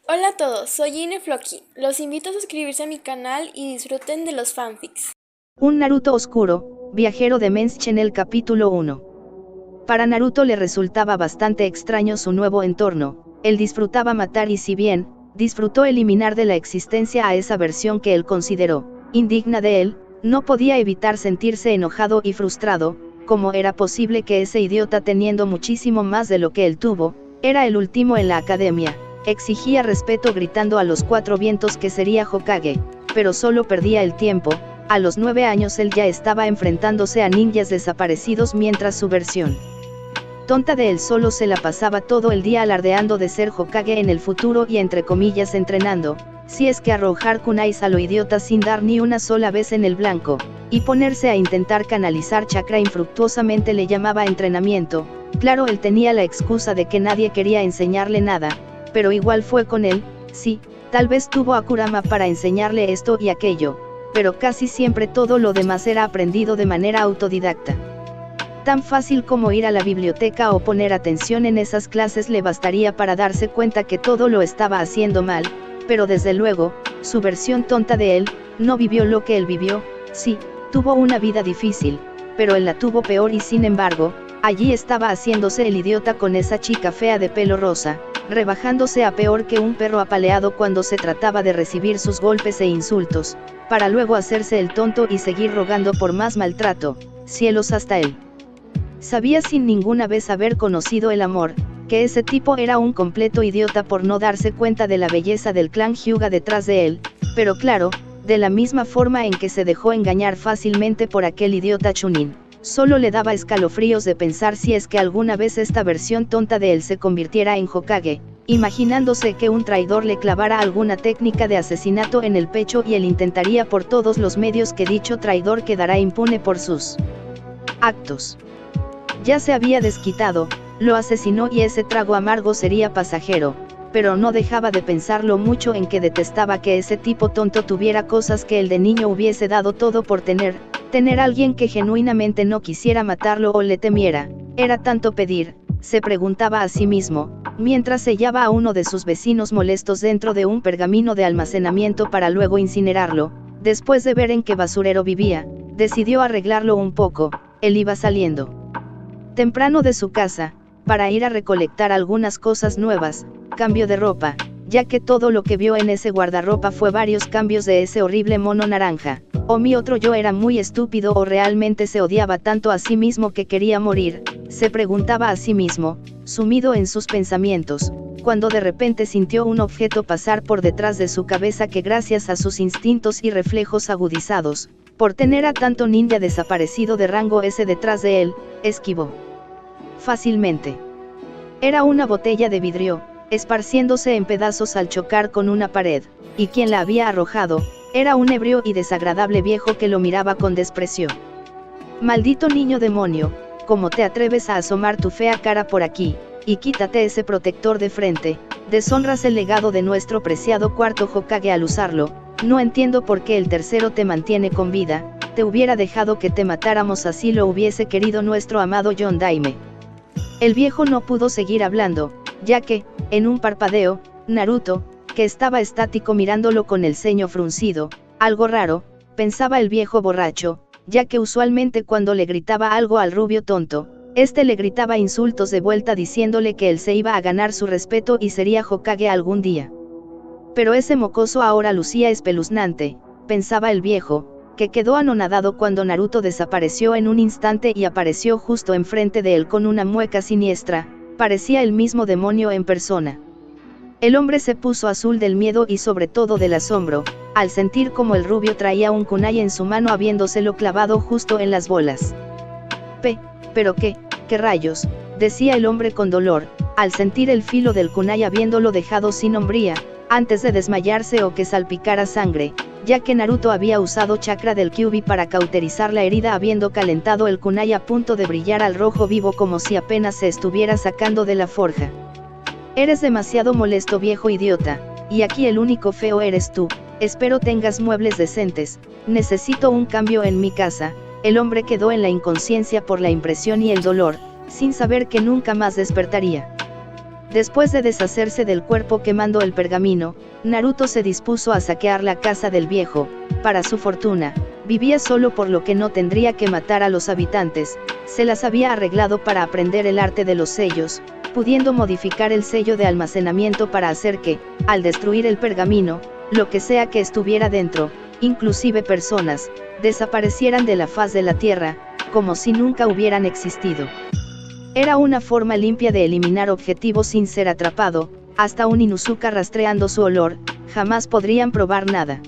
Hola a todos, soy Ine Floki. Los invito a suscribirse a mi canal y disfruten de los fanfics. Un Naruto oscuro, viajero de Men's Channel capítulo 1. Para Naruto le resultaba bastante extraño su nuevo entorno. Él disfrutaba matar y si bien, disfrutó eliminar de la existencia a esa versión que él consideró indigna de él, no podía evitar sentirse enojado y frustrado. ¿Cómo era posible que ese idiota, teniendo muchísimo más de lo que él tuvo, era el último en la academia? Exigía respeto gritando a los cuatro vientos que sería Hokage, pero solo perdía el tiempo. A los 9 años él ya estaba enfrentándose a ninjas desaparecidos, mientras su versión tonta de él solo se la pasaba todo el día alardeando de ser Hokage en el futuro y entre comillas entrenando, si es que arrojar kunais a lo idiota sin dar ni una sola vez en el blanco, y ponerse a intentar canalizar chakra infructuosamente le llamaba entrenamiento. Claro, él tenía la excusa de que nadie quería enseñarle nada, pero igual fue con él. Sí, tal vez tuvo a Kurama para enseñarle esto y aquello, pero casi siempre todo lo demás era aprendido de manera autodidacta. Tan fácil como ir a la biblioteca o poner atención en esas clases le bastaría para darse cuenta que todo lo estaba haciendo mal, pero desde luego, su versión tonta de él, no vivió lo que él vivió. Sí, tuvo una vida difícil, pero él la tuvo peor y sin embargo, allí estaba haciéndose el idiota con esa chica fea de pelo rosa, rebajándose a peor que un perro apaleado cuando se trataba de recibir sus golpes e insultos, para luego hacerse el tonto y seguir rogando por más maltrato. Cielos, hasta él sabía sin ninguna vez haber conocido el amor, que ese tipo era un completo idiota por no darse cuenta de la belleza del clan Hyuga detrás de él, pero claro, de la misma forma en que se dejó engañar fácilmente por aquel idiota Chunin, solo le daba escalofríos de pensar si es que alguna vez esta versión tonta de él se convirtiera en Hokage, imaginándose que un traidor le clavara alguna técnica de asesinato en el pecho y él intentaría por todos los medios que dicho traidor quedará impune por sus actos. Ya se había desquitado, lo asesinó y ese trago amargo sería pasajero, pero no dejaba de pensarlo mucho en que detestaba que ese tipo tonto tuviera cosas que él de niño hubiese dado todo por tener alguien que genuinamente no quisiera matarlo o le temiera. Era tanto pedir, se preguntaba a sí mismo, mientras sellaba a uno de sus vecinos molestos dentro de un pergamino de almacenamiento para luego incinerarlo. Después de ver en qué basurero vivía, decidió arreglarlo un poco. Él iba saliendo temprano de su casa, para ir a recolectar algunas cosas nuevas, cambio de ropa, ya que todo lo que vio en ese guardarropa fue varios cambios de ese horrible mono naranja. O mi otro yo era muy estúpido o realmente se odiaba tanto a sí mismo que quería morir, se preguntaba a sí mismo, sumido en sus pensamientos, cuando de repente sintió un objeto pasar por detrás de su cabeza que gracias a sus instintos y reflejos agudizados, por tener a tanto ninja desaparecido de rango S detrás de él, esquivó fácilmente. Era una botella de vidrio, esparciéndose en pedazos al chocar con una pared, y quien la había arrojado, era un ebrio y desagradable viejo que lo miraba con desprecio. Maldito niño demonio, ¿cómo te atreves a asomar tu fea cara por aquí? Y quítate ese protector de frente, deshonras el legado de nuestro preciado cuarto Hokage al usarlo. No entiendo por qué el tercero te mantiene con vida, te hubiera dejado que te matáramos así lo hubiese querido nuestro amado John Daime. El viejo no pudo seguir hablando, ya que, en un parpadeo, Naruto, que estaba estático mirándolo con el ceño fruncido, algo raro, pensaba el viejo borracho, ya que usualmente cuando le gritaba algo al rubio tonto, este le gritaba insultos de vuelta diciéndole que él se iba a ganar su respeto y sería Hokage algún día. Pero ese mocoso ahora lucía espeluznante, pensaba el viejo, que quedó anonadado cuando Naruto desapareció en un instante y apareció justo enfrente de él con una mueca siniestra, parecía el mismo demonio en persona. El hombre se puso azul del miedo y sobre todo del asombro, al sentir como el rubio traía un kunai en su mano habiéndoselo clavado justo en las bolas. Pero qué rayos, decía el hombre con dolor, al sentir el filo del kunai habiéndolo dejado sin hombría, antes de desmayarse o que salpicara sangre, ya que Naruto había usado chakra del Kyuubi para cauterizar la herida habiendo calentado el kunai a punto de brillar al rojo vivo como si apenas se estuviera sacando de la forja. Eres demasiado molesto, viejo idiota, y aquí el único feo eres tú, espero tengas muebles decentes, necesito un cambio en mi casa. El hombre quedó en la inconsciencia por la impresión y el dolor, sin saber que nunca más despertaría. Después de deshacerse del cuerpo quemando el pergamino, Naruto se dispuso a saquear la casa del viejo. Para su fortuna, vivía solo por lo que no tendría que matar a los habitantes, se las había arreglado para aprender el arte de los sellos, pudiendo modificar el sello de almacenamiento para hacer que, al destruir el pergamino, lo que sea que estuviera dentro, inclusive personas, desaparecieran de la faz de la tierra, como si nunca hubieran existido. Era una forma limpia de eliminar objetivos sin ser atrapado, hasta un Inuzuka rastreando su olor, jamás podrían probar nada.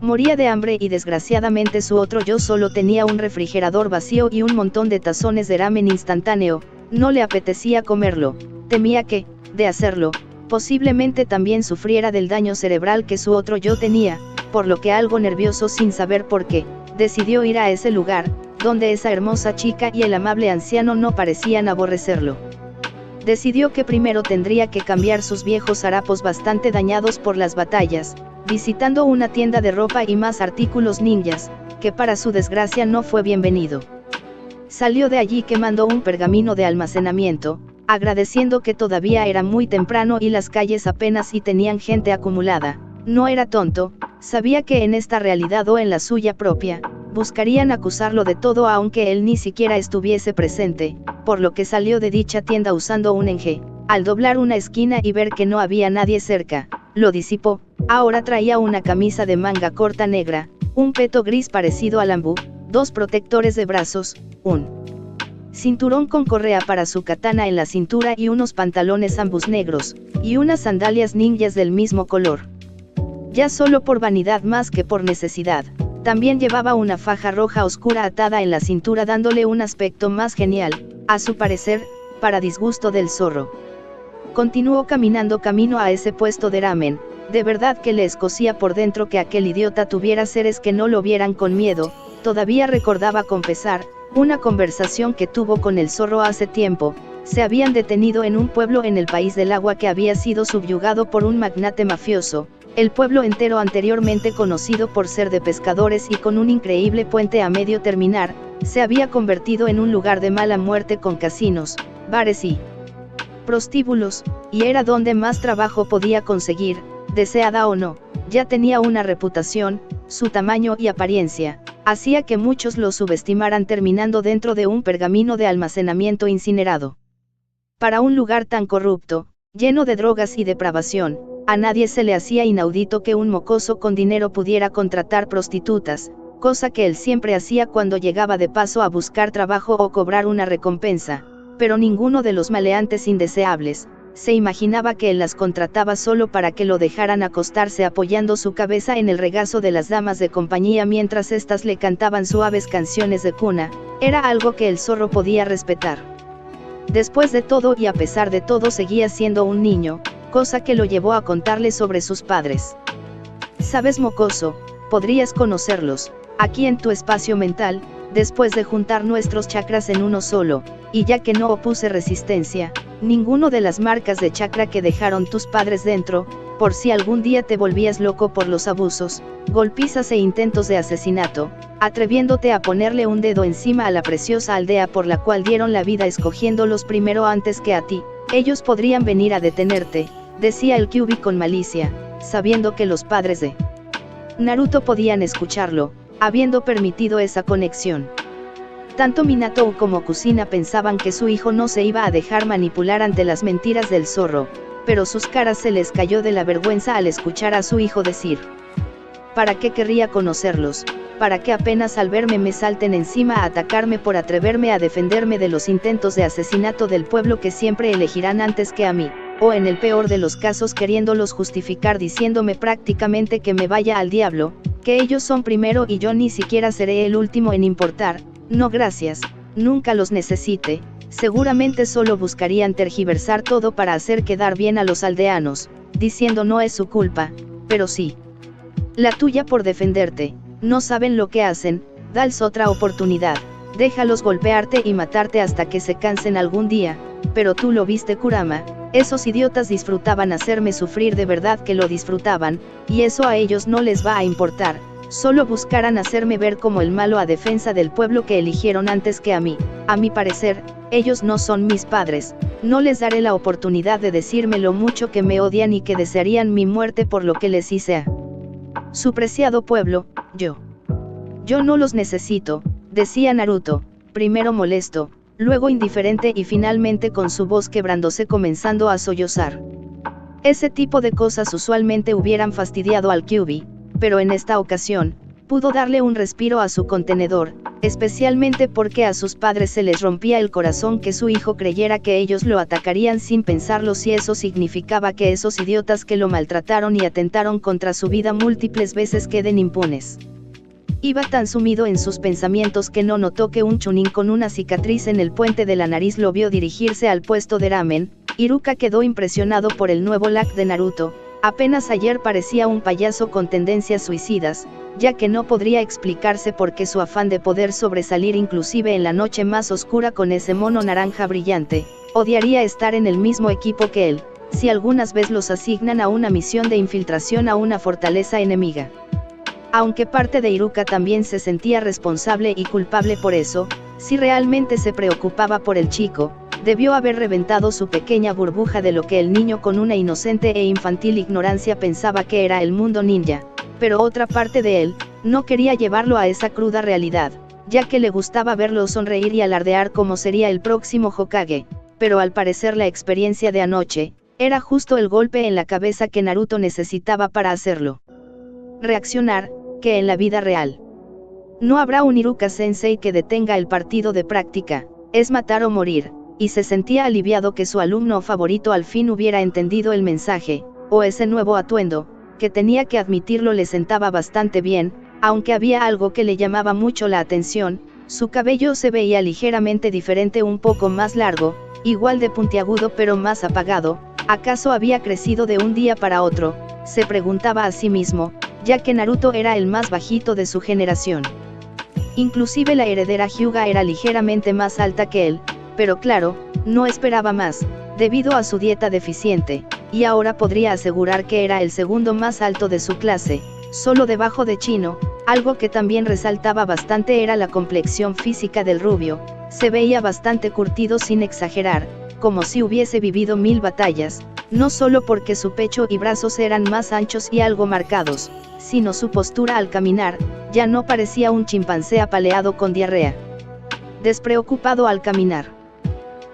Moría de hambre y desgraciadamente su otro yo solo tenía un refrigerador vacío y un montón de tazones de ramen instantáneo, no le apetecía comerlo, temía que, de hacerlo, posiblemente también sufriera del daño cerebral que su otro yo tenía, por lo que algo nervioso sin saber por qué, decidió ir a ese lugar, donde esa hermosa chica y el amable anciano no parecían aborrecerlo. Decidió que primero tendría que cambiar sus viejos harapos bastante dañados por las batallas, visitando una tienda de ropa y más artículos ninjas, que para su desgracia no fue bienvenido. Salió de allí quemando un pergamino de almacenamiento, agradeciendo que todavía era muy temprano y las calles apenas si tenían gente acumulada. No era tonto, sabía que en esta realidad o en la suya propia, buscarían acusarlo de todo aunque él ni siquiera estuviese presente, por lo que salió de dicha tienda usando un enje. Al doblar una esquina y ver que no había nadie cerca, lo disipó. Ahora traía una camisa de manga corta negra, un peto gris parecido al ambú, 2 protectores de brazos, un cinturón con correa para su katana en la cintura y unos pantalones ambos negros, y unas sandalias ninjas del mismo color. Ya solo por vanidad más que por necesidad. También llevaba una faja roja oscura atada en la cintura dándole un aspecto más genial, a su parecer, para disgusto del zorro. Continuó caminando camino a ese puesto de ramen, de verdad que le escocía por dentro que aquel idiota tuviera seres que no lo vieran con miedo. Todavía recordaba con pesar, una conversación que tuvo con el zorro hace tiempo. Se habían detenido en un pueblo en el país del agua que había sido subyugado por un magnate mafioso. El pueblo entero anteriormente conocido por ser de pescadores y con un increíble puente a medio terminar, se había convertido en un lugar de mala muerte con casinos, bares y prostíbulos, y era donde más trabajo podía conseguir, deseada o no. Ya tenía una reputación, su tamaño y apariencia, hacía que muchos lo subestimaran terminando dentro de un pergamino de almacenamiento incinerado. Para un lugar tan corrupto, lleno de drogas y depravación, a nadie se le hacía inaudito que un mocoso con dinero pudiera contratar prostitutas, cosa que él siempre hacía cuando llegaba de paso a buscar trabajo o cobrar una recompensa, pero ninguno de los maleantes indeseables se imaginaba que él las contrataba solo para que lo dejaran acostarse apoyando su cabeza en el regazo de las damas de compañía mientras éstas le cantaban suaves canciones de cuna. Era algo que el zorro podía respetar. Después de todo y a pesar de todo seguía siendo un niño, cosa que lo llevó a contarle sobre sus padres. Sabes, mocoso, podrías conocerlos, aquí en tu espacio mental, después de juntar nuestros chakras en uno solo, y ya que no opuse resistencia, ninguno de las marcas de chakra que dejaron tus padres dentro, por si algún día te volvías loco por los abusos, golpizas e intentos de asesinato, atreviéndote a ponerle un dedo encima a la preciosa aldea por la cual dieron la vida escogiéndolos primero antes que a ti, ellos podrían venir a detenerte, decía el Kyuubi con malicia, sabiendo que los padres de Naruto podían escucharlo, habiendo permitido esa conexión. Tanto Minato como Kusina pensaban que su hijo no se iba a dejar manipular ante las mentiras del zorro, pero sus caras se les cayó de la vergüenza al escuchar a su hijo decir: ¿para qué querría conocerlos? ¿Para que apenas al verme me salten encima a atacarme por atreverme a defenderme de los intentos de asesinato del pueblo que siempre elegirán antes que a mí? O en el peor de los casos queriéndolos justificar diciéndome prácticamente que me vaya al diablo, que ellos son primero y yo ni siquiera seré el último en importar. No gracias, nunca los necesite, seguramente solo buscarían tergiversar todo para hacer quedar bien a los aldeanos, diciendo no es su culpa, pero sí la tuya por defenderte. No saben lo que hacen, dales otra oportunidad, déjalos golpearte y matarte hasta que se cansen algún día. Pero tú lo viste, Kurama, esos idiotas disfrutaban hacerme sufrir, de verdad que lo disfrutaban, y eso a ellos no les va a importar, solo buscarán hacerme ver como el malo a defensa del pueblo que eligieron antes que a mí. A mi parecer, ellos no son mis padres, no les daré la oportunidad de decirme lo mucho que me odian y que desearían mi muerte por lo que les hice a su preciado pueblo. Yo no los necesito, decía Naruto, primero molesto, luego indiferente y finalmente con su voz quebrándose comenzando a sollozar. Ese tipo de cosas usualmente hubieran fastidiado al Kyuubi, pero en esta ocasión, pudo darle un respiro a su contenedor, especialmente porque a sus padres se les rompía el corazón que su hijo creyera que ellos lo atacarían sin pensarlo si eso significaba que esos idiotas que lo maltrataron y atentaron contra su vida múltiples veces queden impunes. Iba tan sumido en sus pensamientos que no notó que un chunin con una cicatriz en el puente de la nariz lo vio dirigirse al puesto de ramen. Iruka quedó impresionado por el nuevo look de Naruto. Apenas ayer parecía un payaso con tendencias suicidas, ya que no podría explicarse por qué su afán de poder sobresalir inclusive en la noche más oscura con ese mono naranja brillante. Odiaría estar en el mismo equipo que él, si algunas veces los asignan a una misión de infiltración a una fortaleza enemiga. Aunque parte de Iruka también se sentía responsable y culpable por eso, si realmente se preocupaba por el chico, debió haber reventado su pequeña burbuja de lo que el niño con una inocente e infantil ignorancia pensaba que era el mundo ninja, pero otra parte de él, no quería llevarlo a esa cruda realidad, ya que le gustaba verlo sonreír y alardear como sería el próximo Hokage, pero al parecer la experiencia de anoche, era justo el golpe en la cabeza que Naruto necesitaba para hacerlo reaccionar, que en la vida real no habrá un Iruka Sensei que detenga el partido de práctica, es matar o morir, y se sentía aliviado que su alumno favorito al fin hubiera entendido el mensaje, o ese nuevo atuendo, que tenía que admitirlo le sentaba bastante bien, aunque había algo que le llamaba mucho la atención, su cabello se veía ligeramente diferente, un poco más largo, igual de puntiagudo pero más apagado. ¿Acaso había crecido de un día para otro?, se preguntaba a sí mismo, ya que Naruto era el más bajito de su generación. Inclusive la heredera Hyuga era ligeramente más alta que él, pero claro, no esperaba más, debido a su dieta deficiente, y ahora podría asegurar que era el segundo más alto de su clase, solo debajo de Chino. Algo que también resaltaba bastante era la complexión física del rubio, se veía bastante curtido sin exagerar, como si hubiese vivido 1000 batallas, no solo porque su pecho y brazos eran más anchos y algo marcados, sino su postura al caminar, ya no parecía un chimpancé apaleado con diarrea. Despreocupado al caminar.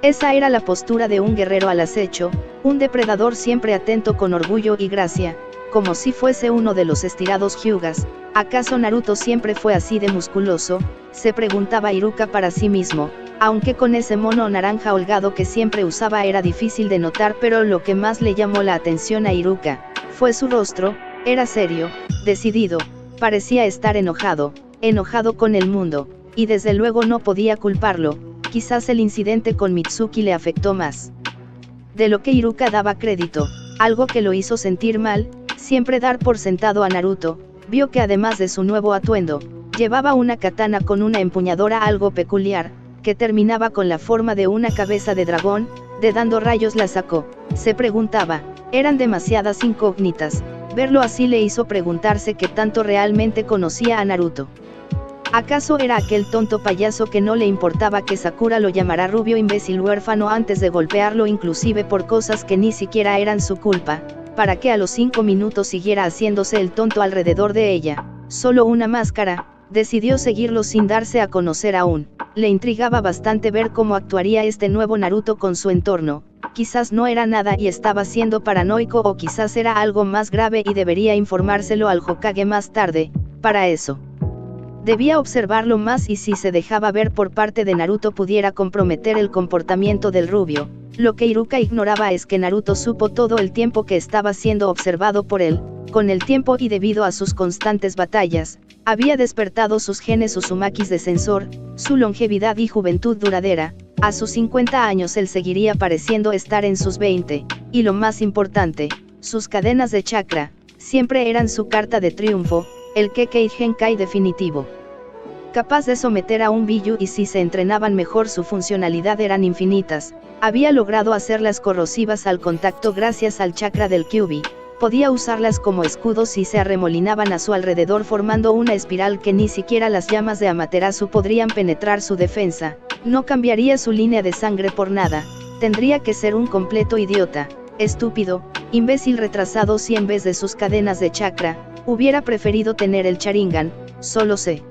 Esa era la postura de un guerrero al acecho, un depredador siempre atento con orgullo y gracia, como si fuese uno de los estirados Hyugas. ¿Acaso Naruto siempre fue así de musculoso?, se preguntaba Iruka para sí mismo, aunque con ese mono naranja holgado que siempre usaba era difícil de notar, pero lo que más le llamó la atención a Iruka fue su rostro. Era serio, decidido, parecía estar enojado con el mundo, y desde luego no podía culparlo. Quizás el incidente con Mitsuki le afectó más de lo que Iruka daba crédito, algo que lo hizo sentir mal. Siempre dar por sentado a Naruto, vio que además de su nuevo atuendo, llevaba una katana con una empuñadura algo peculiar, que terminaba con la forma de una cabeza de dragón. ¿De dando rayos la sacó?, se preguntaba. Eran demasiadas incógnitas. Verlo así le hizo preguntarse qué tanto realmente conocía a Naruto. ¿Acaso era aquel tonto payaso que no le importaba que Sakura lo llamara rubio imbécil huérfano antes de golpearlo inclusive por cosas que ni siquiera eran su culpa, para que a los 5 minutos siguiera haciéndose el tonto alrededor de ella? Solo una máscara. Decidió seguirlo sin darse a conocer aún. Le intrigaba bastante ver cómo actuaría este nuevo Naruto con su entorno. Quizás no era nada y estaba siendo paranoico, o quizás era algo más grave y debería informárselo al Hokage más tarde. Para eso debía observarlo más, y si se dejaba ver por parte de Naruto pudiera comprometer el comportamiento del rubio. Lo que Iruka ignoraba es que Naruto supo todo el tiempo que estaba siendo observado por él. Con el tiempo y debido a sus constantes batallas, había despertado sus genes Uzumakis de sensor, su longevidad y juventud duradera. A sus 50 años él seguiría pareciendo estar en sus 20, y lo más importante, sus cadenas de chakra, siempre eran su carta de triunfo, el Kekkei Genkai definitivo. Capaz de someter a un Biju, y si se entrenaban mejor su funcionalidad eran infinitas. Había logrado hacerlas corrosivas al contacto gracias al chakra del Kyuubi. Podía usarlas como escudos y se arremolinaban a su alrededor formando una espiral que ni siquiera las llamas de Amaterasu podrían penetrar su defensa. No cambiaría su línea de sangre por nada, Tendría que ser un completo idiota, estúpido, imbécil retrasado si en vez de sus cadenas de chakra, hubiera preferido tener el Sharingan. Solo sé.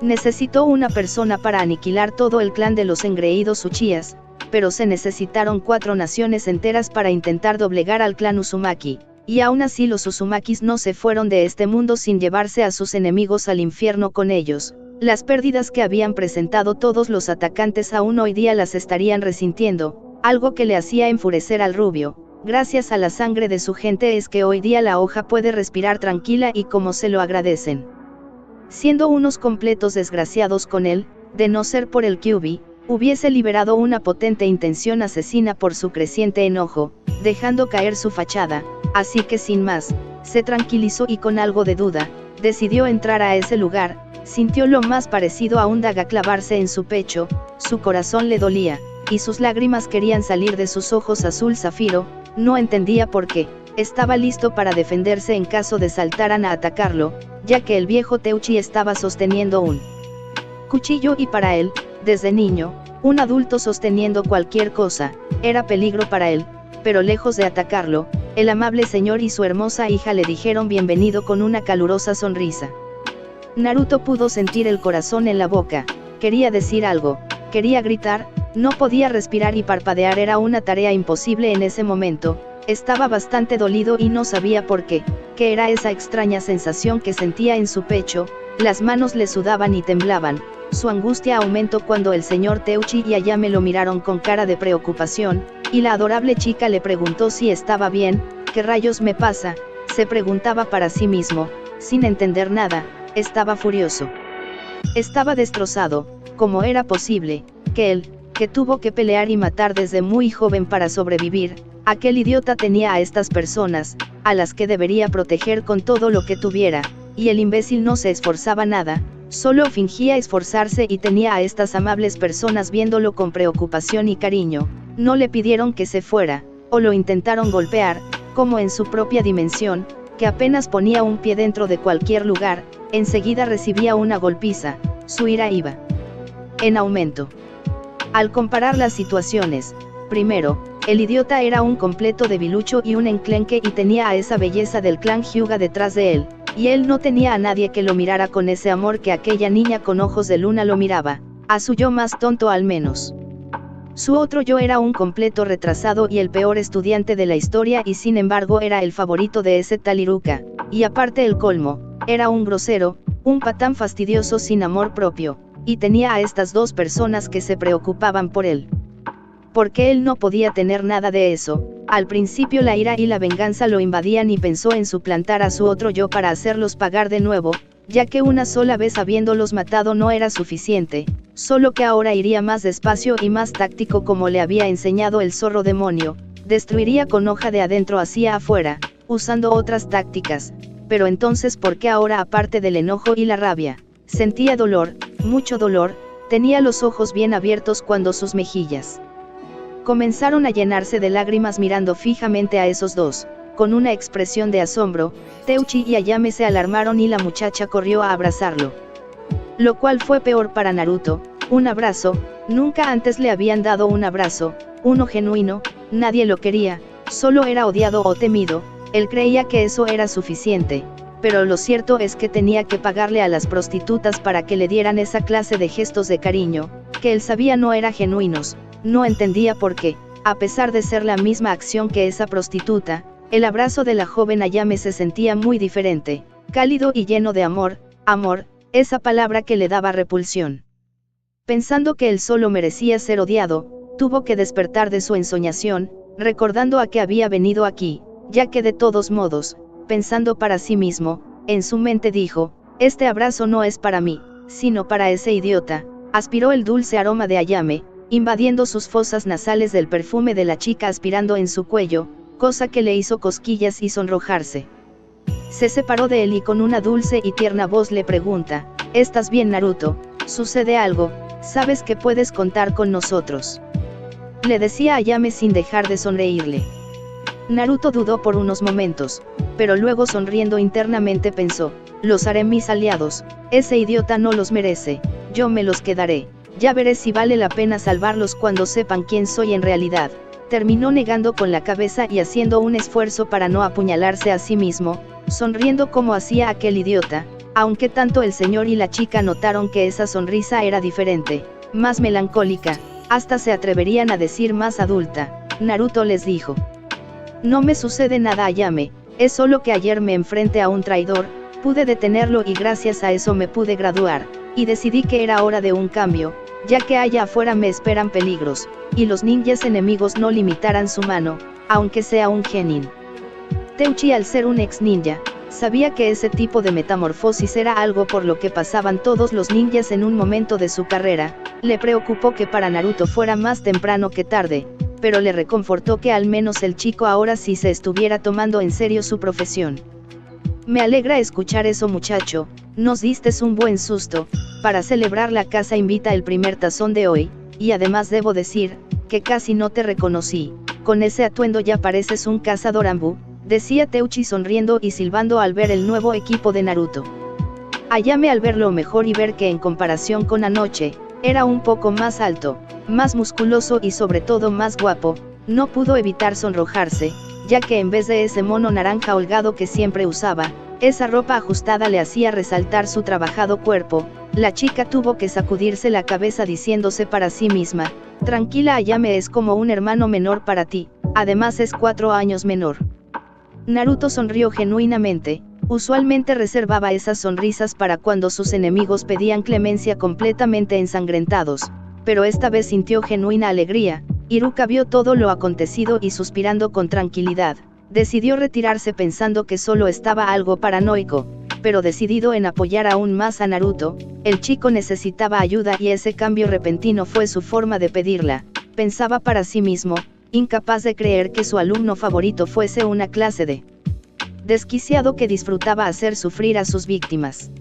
Necesitó una persona para aniquilar todo el clan de los engreídos Uchihas, pero se necesitaron 4 naciones enteras para intentar doblegar al clan Uzumaki, y aún así los Uzumakis no se fueron de este mundo sin llevarse a sus enemigos al infierno con ellos. Las pérdidas que habían presentado todos los atacantes aún hoy día las estarían resintiendo, algo que le hacía enfurecer al rubio. Gracias a la sangre de su gente es que hoy día la hoja puede respirar tranquila y como se lo agradecen. Siendo unos completos desgraciados con él, de no ser por el Kyuubi, hubiese liberado una potente intención asesina por su creciente enojo, dejando caer su fachada, así que sin más, se tranquilizó y con algo de duda, decidió entrar a ese lugar. Sintió lo más parecido a un daga clavarse en su pecho, su corazón le dolía, y sus lágrimas querían salir de sus ojos azul zafiro. No entendía por qué. Estaba listo para defenderse en caso de saltaran a atacarlo, ya que el viejo Teuchi estaba sosteniendo un cuchillo y para él, desde niño, un adulto sosteniendo cualquier cosa, era peligro para él, pero lejos de atacarlo, el amable señor y su hermosa hija le dijeron bienvenido con una calurosa sonrisa. Naruto pudo sentir el corazón en la boca, quería decir algo, quería gritar, no podía respirar y parpadear era una tarea imposible en ese momento. Estaba bastante dolido y no sabía por qué era esa extraña sensación que sentía en su pecho, las manos le sudaban y temblaban. Su angustia aumentó cuando el señor Teuchi y Ayame lo miraron con cara de preocupación, y la adorable chica le preguntó si estaba bien. ¿Qué rayos me pasa?, se preguntaba para sí mismo, sin entender nada, estaba furioso. Estaba destrozado. ¿Cómo era posible que él, que tuvo que pelear y matar desde muy joven para sobrevivir, aquel idiota tenía a estas personas, a las que debería proteger con todo lo que tuviera, y el imbécil no se esforzaba nada, solo fingía esforzarse y tenía a estas amables personas viéndolo con preocupación y cariño? No le pidieron que se fuera, o lo intentaron golpear, como en su propia dimensión, que apenas ponía un pie dentro de cualquier lugar, enseguida recibía una golpiza. Su ira iba en aumento. Al comparar las situaciones, primero, el idiota era un completo debilucho y un enclenque y tenía a esa belleza del clan Hyuga detrás de él, y él no tenía a nadie que lo mirara con ese amor que aquella niña con ojos de luna lo miraba, a su yo más tonto al menos. Su otro yo era un completo retrasado y el peor estudiante de la historia y sin embargo era el favorito de ese tal Iruka, y aparte el colmo, era un grosero, un patán fastidioso sin amor propio, y tenía a estas dos personas que se preocupaban por él. Porque él no podía tener nada de eso. Al principio la ira y la venganza lo invadían y pensó en suplantar a su otro yo para hacerlos pagar de nuevo, ya que una sola vez habiéndolos matado no era suficiente, solo que ahora iría más despacio y más táctico como le había enseñado el zorro demonio, destruiría con hoja de adentro hacia afuera, usando otras tácticas. Pero entonces ¿por qué ahora aparte del enojo y la rabia? Sentía dolor, mucho dolor, tenía los ojos bien abiertos cuando sus mejillas comenzaron a llenarse de lágrimas mirando fijamente a esos dos, con una expresión de asombro. Teuchi y Ayame se alarmaron y la muchacha corrió a abrazarlo. Lo cual fue peor para Naruto, un abrazo, nunca antes le habían dado un abrazo, uno genuino, nadie lo quería, solo era odiado o temido, él creía que eso era suficiente. Pero lo cierto es que tenía que pagarle a las prostitutas para que le dieran esa clase de gestos de cariño, que él sabía no eran genuinos. No entendía por qué, a pesar de ser la misma acción que esa prostituta, el abrazo de la joven Ayame se sentía muy diferente, cálido y lleno de amor, esa palabra que le daba repulsión. Pensando que él solo merecía ser odiado, tuvo que despertar de su ensoñación, recordando a qué había venido aquí, ya que de todos modos, pensando para sí mismo, en su mente dijo, este abrazo no es para mí, sino para ese idiota. Aspiró el dulce aroma de Ayame, invadiendo sus fosas nasales del perfume de la chica aspirando en su cuello, cosa que le hizo cosquillas y sonrojarse. Se separó de él y con una dulce y tierna voz le pregunta, ¿estás bien Naruto? ¿Sucede algo? ¿Sabes que puedes contar con nosotros?, le decía Ayame sin dejar de sonreírle. Naruto dudó por unos momentos, pero luego sonriendo internamente pensó, los haré mis aliados, ese idiota no los merece, yo me los quedaré. Ya veré si vale la pena salvarlos cuando sepan quién soy en realidad. Terminó negando con la cabeza y haciendo un esfuerzo para no apuñalarse a sí mismo, sonriendo como hacía aquel idiota, aunque tanto el señor y la chica notaron que esa sonrisa era diferente, más melancólica, hasta se atreverían a decir más adulta. Naruto les dijo: no me sucede nada, Ayame, es solo que ayer me enfrenté a un traidor, pude detenerlo y gracias a eso me pude graduar, y decidí que era hora de un cambio, ya que allá afuera me esperan peligros, y los ninjas enemigos no limitarán su mano, aunque sea un genin. Teuchi, al ser un ex ninja, sabía que ese tipo de metamorfosis era algo por lo que pasaban todos los ninjas en un momento de su carrera. Le preocupó que para Naruto fuera más temprano que tarde, pero le reconfortó que al menos el chico ahora sí se estuviera tomando en serio su profesión. Me alegra escuchar eso, muchacho, nos distes un buen susto. Para celebrar la casa invita el primer tazón de hoy, y además debo decir, que casi no te reconocí, con ese atuendo ya pareces un cazador Anbu, decía Teuchi sonriendo y silbando al ver el nuevo equipo de Naruto. Ayame, al verlo mejor y ver que en comparación con anoche, era un poco más alto, más musculoso y sobre todo más guapo, no pudo evitar sonrojarse, ya que en vez de ese mono naranja holgado que siempre usaba, esa ropa ajustada le hacía resaltar su trabajado cuerpo. La chica tuvo que sacudirse la cabeza diciéndose para sí misma: tranquila, Ayame es como un hermano menor para ti, además es 4 años menor. Naruto sonrió genuinamente, usualmente reservaba esas sonrisas para cuando sus enemigos pedían clemencia completamente ensangrentados, pero esta vez sintió genuina alegría. Iruka vio todo lo acontecido y suspirando con tranquilidad, decidió retirarse pensando que solo estaba algo paranoico, pero decidido en apoyar aún más a Naruto. El chico necesitaba ayuda y ese cambio repentino fue su forma de pedirla, pensaba para sí mismo, incapaz de creer que su alumno favorito fuese una clase de desquiciado que disfrutaba hacer sufrir a sus víctimas.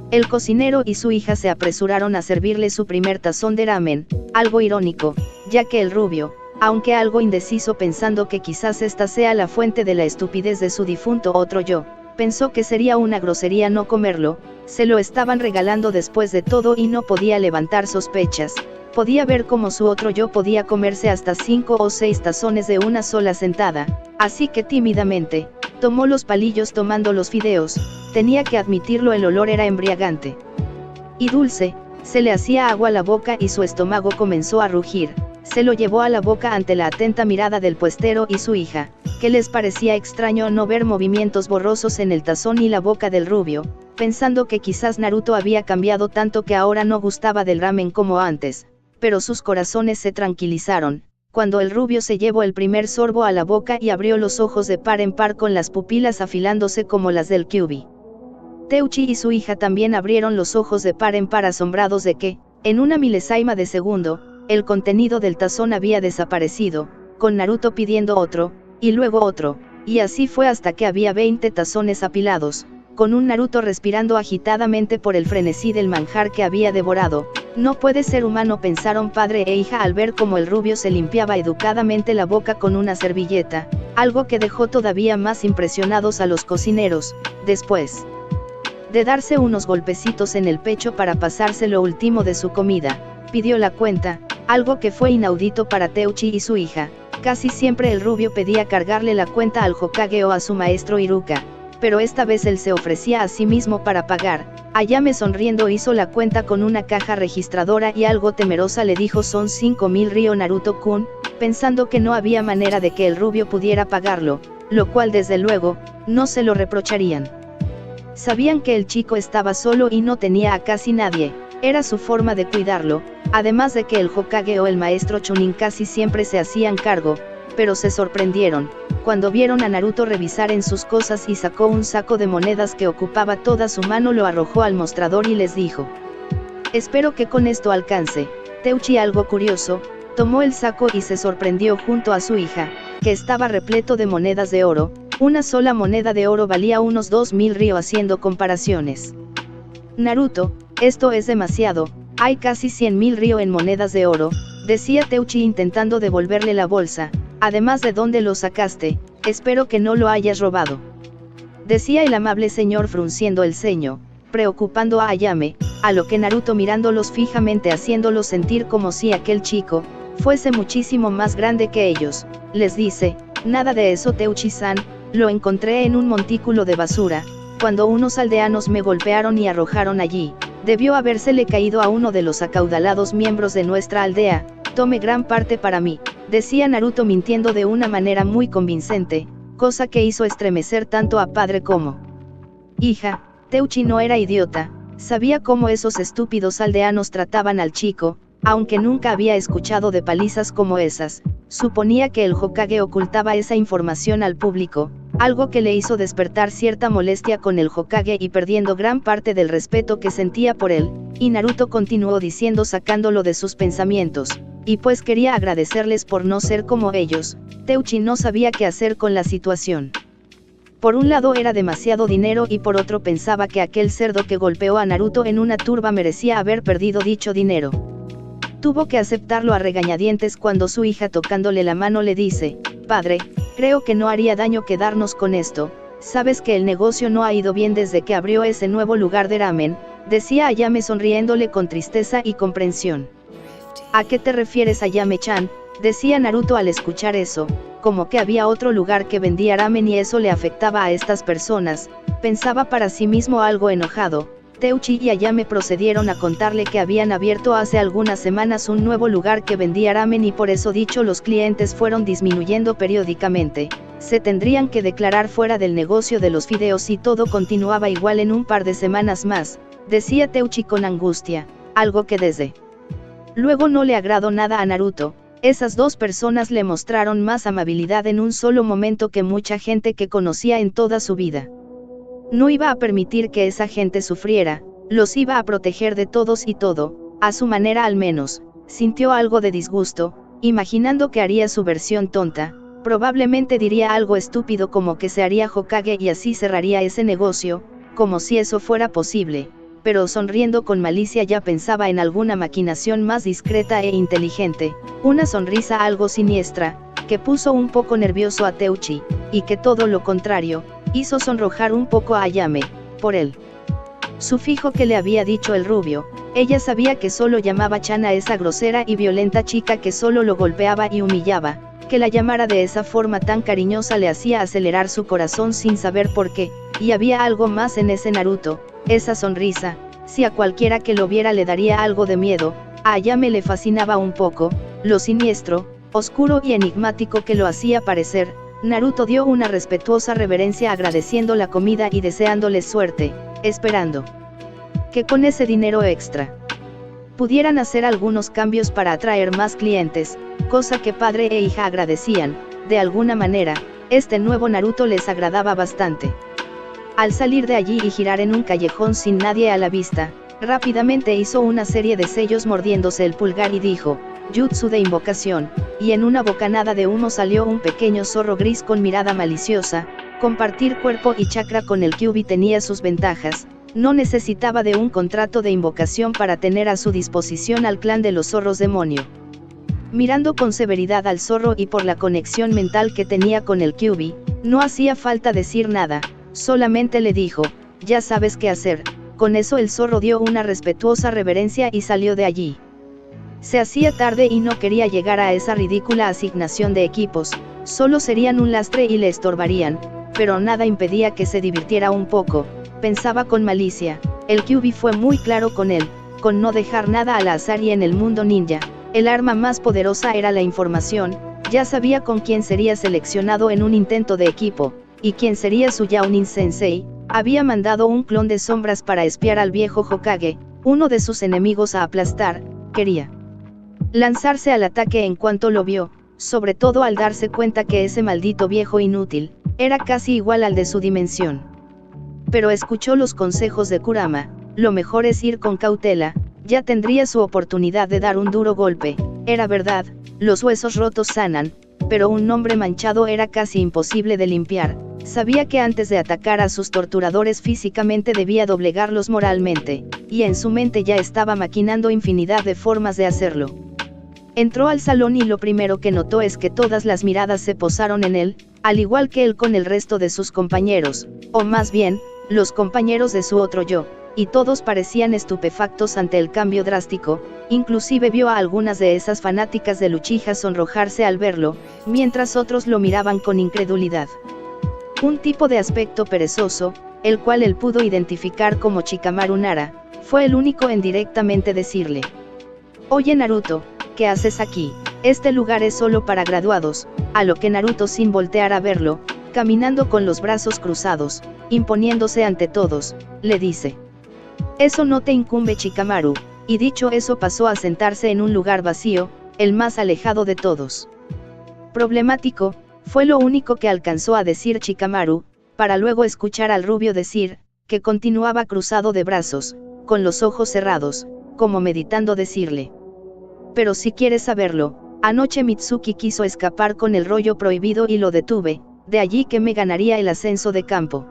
El cocinero y su hija se apresuraron a servirle su primer tazón de ramen, algo irónico, ya que el rubio, aunque algo indeciso pensando que quizás esta sea la fuente de la estupidez de su difunto otro yo, pensó que sería una grosería no comerlo, se lo estaban regalando después de todo y no podía levantar sospechas, podía ver cómo su otro yo podía comerse hasta 5 o 6 tazones de una sola sentada, así que tímidamente, tomó los palillos tomando los fideos. Tenía que admitirlo, el olor era embriagante y dulce, se le hacía agua a la boca y su estómago comenzó a rugir. Se lo llevó a la boca ante la atenta mirada del puestero y su hija, que les parecía extraño no ver movimientos borrosos en el tazón y la boca del rubio, pensando que quizás Naruto había cambiado tanto que ahora no gustaba del ramen como antes, pero sus corazones se tranquilizaron cuando el rubio se llevó el primer sorbo a la boca y abrió los ojos de par en par con las pupilas afilándose como las del Kyuubi. Teuchi y su hija también abrieron los ojos de par en par asombrados de que, en una milésima de segundo, el contenido del tazón había desaparecido, con Naruto pidiendo otro, y luego otro, y así fue hasta que había 20 tazones apilados, con un Naruto respirando agitadamente por el frenesí del manjar que había devorado. No puede ser humano, pensaron padre e hija al ver cómo el rubio se limpiaba educadamente la boca con una servilleta, algo que dejó todavía más impresionados a los cocineros. Después de darse unos golpecitos en el pecho para pasarse lo último de su comida, pidió la cuenta, algo que fue inaudito para Teuchi y su hija. Casi siempre el rubio pedía cargarle la cuenta al Hokage o a su maestro Iruka, pero esta vez él se ofrecía a sí mismo para pagar. Ayame sonriendo hizo la cuenta con una caja registradora y algo temerosa le dijo: son 5000 ryo, Naruto-kun, pensando que no había manera de que el rubio pudiera pagarlo, lo cual desde luego, no se lo reprocharían. Sabían que el chico estaba solo y no tenía a casi nadie, era su forma de cuidarlo, además de que el Hokage o el maestro Chunin casi siempre se hacían cargo, pero se sorprendieron cuando vieron a Naruto revisar en sus cosas y sacó un saco de monedas que ocupaba toda su mano, lo arrojó al mostrador y les dijo: espero que con esto alcance. Teuchi, algo curioso, tomó el saco y se sorprendió junto a su hija, que estaba repleto de monedas de oro. Una sola moneda de oro valía unos 2000 ryo, haciendo comparaciones. Naruto, esto es demasiado, hay casi 100.000 ryo en monedas de oro, decía Teuchi intentando devolverle la bolsa. Además, ¿de dónde lo sacaste? Espero que no lo hayas robado, decía el amable señor frunciendo el ceño. preocupando a Ayame, a lo que Naruto mirándolos fijamente haciéndolos sentir como si aquel chico fuese muchísimo más grande que ellos, les dice: nada de eso Teuchi-san, lo encontré en un montículo de basura, cuando unos aldeanos me golpearon y arrojaron allí, debió habérsele caído a uno de los acaudalados miembros de nuestra aldea, tome gran parte para mí, decía Naruto mintiendo de una manera muy convincente, cosa que hizo estremecer tanto a padre como hija. Teuchi no era idiota, sabía cómo esos estúpidos aldeanos trataban al chico, aunque nunca había escuchado de palizas como esas, suponía que el Hokage ocultaba esa información al público, algo que le hizo despertar cierta molestia con el Hokage y perdiendo gran parte del respeto que sentía por él, y Naruto continuó diciendo sacándolo de sus pensamientos, y pues quería agradecerles por no ser como ellos. Teuchi no sabía qué hacer con la situación. Por un lado era demasiado dinero y por otro pensaba que aquel cerdo que golpeó a Naruto en una turba merecía haber perdido dicho dinero. Tuvo que aceptarlo a regañadientes cuando su hija tocándole la mano le dice: padre, creo que no haría daño quedarnos con esto, sabes que el negocio no ha ido bien desde que abrió ese nuevo lugar de ramen, decía Ayame sonriéndole con tristeza y comprensión. ¿A qué te refieres Ayame-chan? Decía Naruto al escuchar eso, como que había otro lugar que vendía ramen y eso le afectaba a estas personas, pensaba para sí mismo algo enojado. Teuchi y Ayame procedieron a contarle que habían abierto hace algunas semanas un nuevo lugar que vendía ramen y por eso dicho los clientes fueron disminuyendo periódicamente, se tendrían que declarar fuera del negocio de los fideos si todo continuaba igual en un par de semanas más, decía Teuchi con angustia, algo que desde luego no le agradó nada a Naruto. Esas dos personas le mostraron más amabilidad en un solo momento que mucha gente que conocía en toda su vida. No iba a permitir que esa gente sufriera, los iba a proteger de todos y todo, a su manera al menos. Sintió algo de disgusto, imaginando que haría su versión tonta, probablemente diría algo estúpido como que se haría Hokage y así cerraría ese negocio, como si eso fuera posible, pero sonriendo con malicia ya pensaba en alguna maquinación más discreta e inteligente, una sonrisa algo siniestra, que puso un poco nervioso a Teuchi, y que todo lo contrario, hizo sonrojar un poco a Ayame, por el sufijo que le había dicho el rubio. Ella sabía que solo llamaba Chan a esa grosera y violenta chica que solo lo golpeaba y humillaba, que la llamara de esa forma tan cariñosa le hacía acelerar su corazón sin saber por qué, y había algo más en ese Naruto, esa sonrisa, si a cualquiera que lo viera le daría algo de miedo, a Ayame le fascinaba un poco, lo siniestro, oscuro y enigmático que lo hacía parecer. Naruto dio una respetuosa reverencia agradeciendo la comida y deseándoles suerte, esperando que con ese dinero extra pudieran hacer algunos cambios para atraer más clientes, cosa que padre e hija agradecían. De alguna manera, este nuevo Naruto les agradaba bastante. Al salir de allí y girar en un callejón sin nadie a la vista, rápidamente hizo una serie de sellos mordiéndose el pulgar y dijo: jutsu de invocación, y en una bocanada de humo salió un pequeño zorro gris con mirada maliciosa. Compartir cuerpo y chakra con el Kyuubi tenía sus ventajas, no necesitaba de un contrato de invocación para tener a su disposición al clan de los zorros demonio. Mirando con severidad al zorro y por la conexión mental que tenía con el Kyuubi, no hacía falta decir nada, solamente le dijo: ya sabes qué hacer. Con eso el zorro dio una respetuosa reverencia y salió de allí. Se hacía tarde y no quería llegar a esa ridícula asignación de equipos, solo serían un lastre y le estorbarían, pero nada impedía que se divirtiera un poco, pensaba con malicia. El Kyuubi fue muy claro con él, con no dejar nada al azar y en el mundo ninja, el arma más poderosa era la información, ya sabía con quién sería seleccionado en un intento de equipo, y quién sería su Yaunin Sensei. Había mandado un clon de sombras para espiar al viejo Hokage, uno de sus enemigos a aplastar, quería lanzarse al ataque en cuanto lo vio, sobre todo al darse cuenta que ese maldito viejo inútil, era casi igual al de su dimensión. Pero escuchó los consejos de Kurama: lo mejor es ir con cautela, ya tendría su oportunidad de dar un duro golpe. Era verdad, los huesos rotos sanan, pero un nombre manchado era casi imposible de limpiar. Sabía que antes de atacar a sus torturadores físicamente debía doblegarlos moralmente, y en su mente ya estaba maquinando infinidad de formas de hacerlo. Entró al salón y lo primero que notó es que todas las miradas se posaron en él, al igual que él con el resto de sus compañeros, o más bien, los compañeros de su otro yo. y todos parecían estupefactos ante el cambio drástico, inclusive vio a algunas de esas fanáticas de Uchiha sonrojarse al verlo, mientras otros lo miraban con incredulidad. Un tipo de aspecto perezoso, el cual él pudo identificar como Shikamaru Nara, fue el único en directamente decirle: «Oye Naruto, ¿qué haces aquí? Este lugar es solo para graduados», a lo que Naruto, sin voltear a verlo, caminando con los brazos cruzados, imponiéndose ante todos, le dice: «Eso no te incumbe Shikamaru», y dicho eso pasó a sentarse en un lugar vacío, el más alejado de todos. «Problemático», fue lo único que alcanzó a decir Shikamaru, para luego escuchar al rubio decir, que continuaba cruzado de brazos, con los ojos cerrados, como meditando decirle: «Pero si quieres saberlo, anoche Mitsuki quiso escapar con el rollo prohibido y lo detuve, de allí que me ganaría el ascenso de campo»,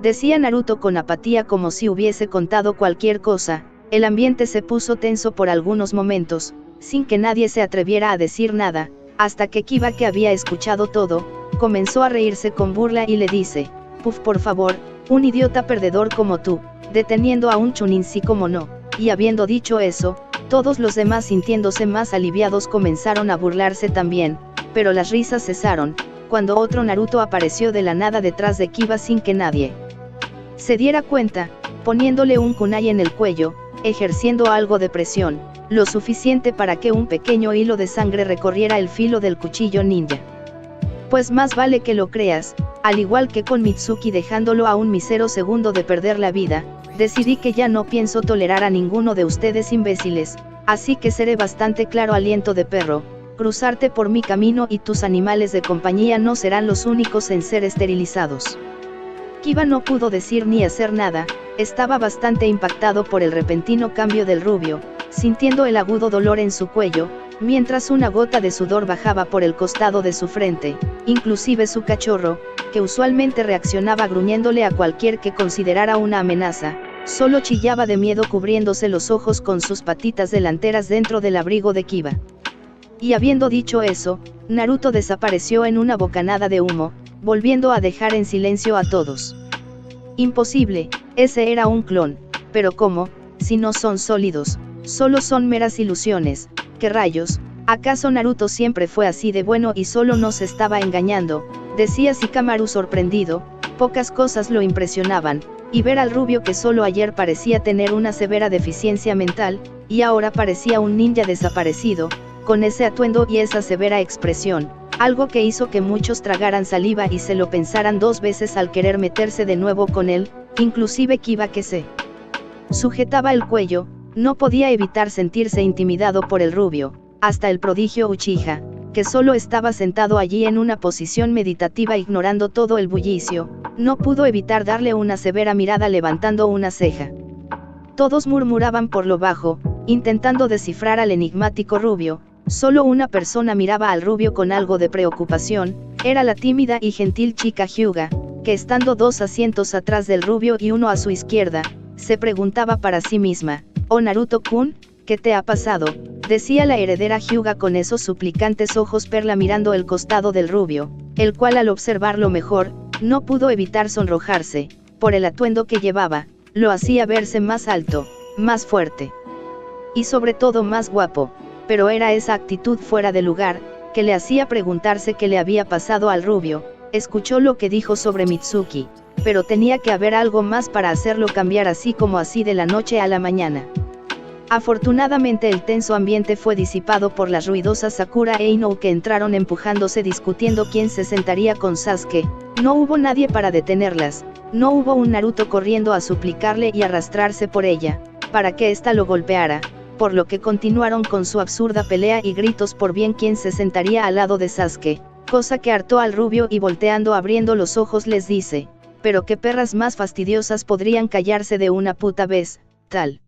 decía Naruto con apatía, como si hubiese contado cualquier cosa. El ambiente se puso tenso por algunos momentos, sin que nadie se atreviera a decir nada, hasta que Kiba, que había escuchado todo, comenzó a reírse con burla y le dice: «Puf, por favor, un idiota perdedor como tú, deteniendo a un Chunin, sí como no», y habiendo dicho eso, todos los demás, sintiéndose más aliviados, comenzaron a burlarse también, pero las risas cesaron, cuando otro Naruto apareció de la nada detrás de Kiba sin que nadie se diera cuenta, poniéndole un kunai en el cuello, ejerciendo algo de presión, lo suficiente para que un pequeño hilo de sangre recorriera el filo del cuchillo ninja. «Pues más vale que lo creas, al igual que con Mitsuki dejándolo a un mísero segundo de perder la vida, decidí que ya no pienso tolerar a ninguno de ustedes imbéciles, así que seré bastante claro, aliento de perro, cruzarte por mi camino y tus animales de compañía no serán los únicos en ser esterilizados». Kiba no pudo decir ni hacer nada, estaba bastante impactado por el repentino cambio del rubio, sintiendo el agudo dolor en su cuello, mientras una gota de sudor bajaba por el costado de su frente. Inclusive su cachorro, que usualmente reaccionaba gruñéndole a cualquier que considerara una amenaza, solo chillaba de miedo, cubriéndose los ojos con sus patitas delanteras dentro del abrigo de Kiba. Y habiendo dicho eso, Naruto desapareció en una bocanada de humo, volviendo a dejar en silencio a todos. Imposible, ese era un clon, pero ¿cómo, si no son sólidos? Solo son meras ilusiones. ¿Qué rayos? ¿Acaso Naruto siempre fue así de bueno y solo nos estaba engañando?, decía Shikamaru sorprendido. Pocas cosas lo impresionaban, y ver al rubio, que solo ayer parecía tener una severa deficiencia mental, y ahora parecía un ninja desaparecido, con ese atuendo y esa severa expresión, algo que hizo que muchos tragaran saliva y se lo pensaran dos veces al querer meterse de nuevo con él, inclusive Kiba, que se sujetaba el cuello, no podía evitar sentirse intimidado por el rubio. Hasta el prodigio Uchiha, que solo estaba sentado allí en una posición meditativa ignorando todo el bullicio, no pudo evitar darle una severa mirada levantando una ceja. Todos murmuraban por lo bajo, intentando descifrar al enigmático rubio. Solo una persona miraba al rubio con algo de preocupación, era la tímida y gentil chica Hyuga, que estando 2 asientos atrás del rubio y uno a su izquierda, se preguntaba para sí misma: «Oh Naruto-kun, ¿qué te ha pasado?», decía la heredera Hyuga con esos suplicantes ojos perla mirando el costado del rubio, el cual, al observarlo mejor, no pudo evitar sonrojarse, por el atuendo que llevaba, lo hacía verse más alto, más fuerte y sobre todo más guapo. Pero era esa actitud fuera de lugar, que le hacía preguntarse qué le había pasado al rubio. Escuchó lo que dijo sobre Mitsuki, pero tenía que haber algo más para hacerlo cambiar así como así de la noche a la mañana. Afortunadamente el tenso ambiente fue disipado por las ruidosas Sakura e Ino, que entraron empujándose discutiendo quién se sentaría con Sasuke. No hubo nadie para detenerlas, no hubo un Naruto corriendo a suplicarle y arrastrarse por ella, para que ésta lo golpeara, por lo que continuaron con su absurda pelea y gritos por bien quién se sentaría al lado de Sasuke, cosa que hartó al rubio y volteando abriendo los ojos les dice: «Pero qué perras más fastidiosas, podrían callarse de una puta vez». Tal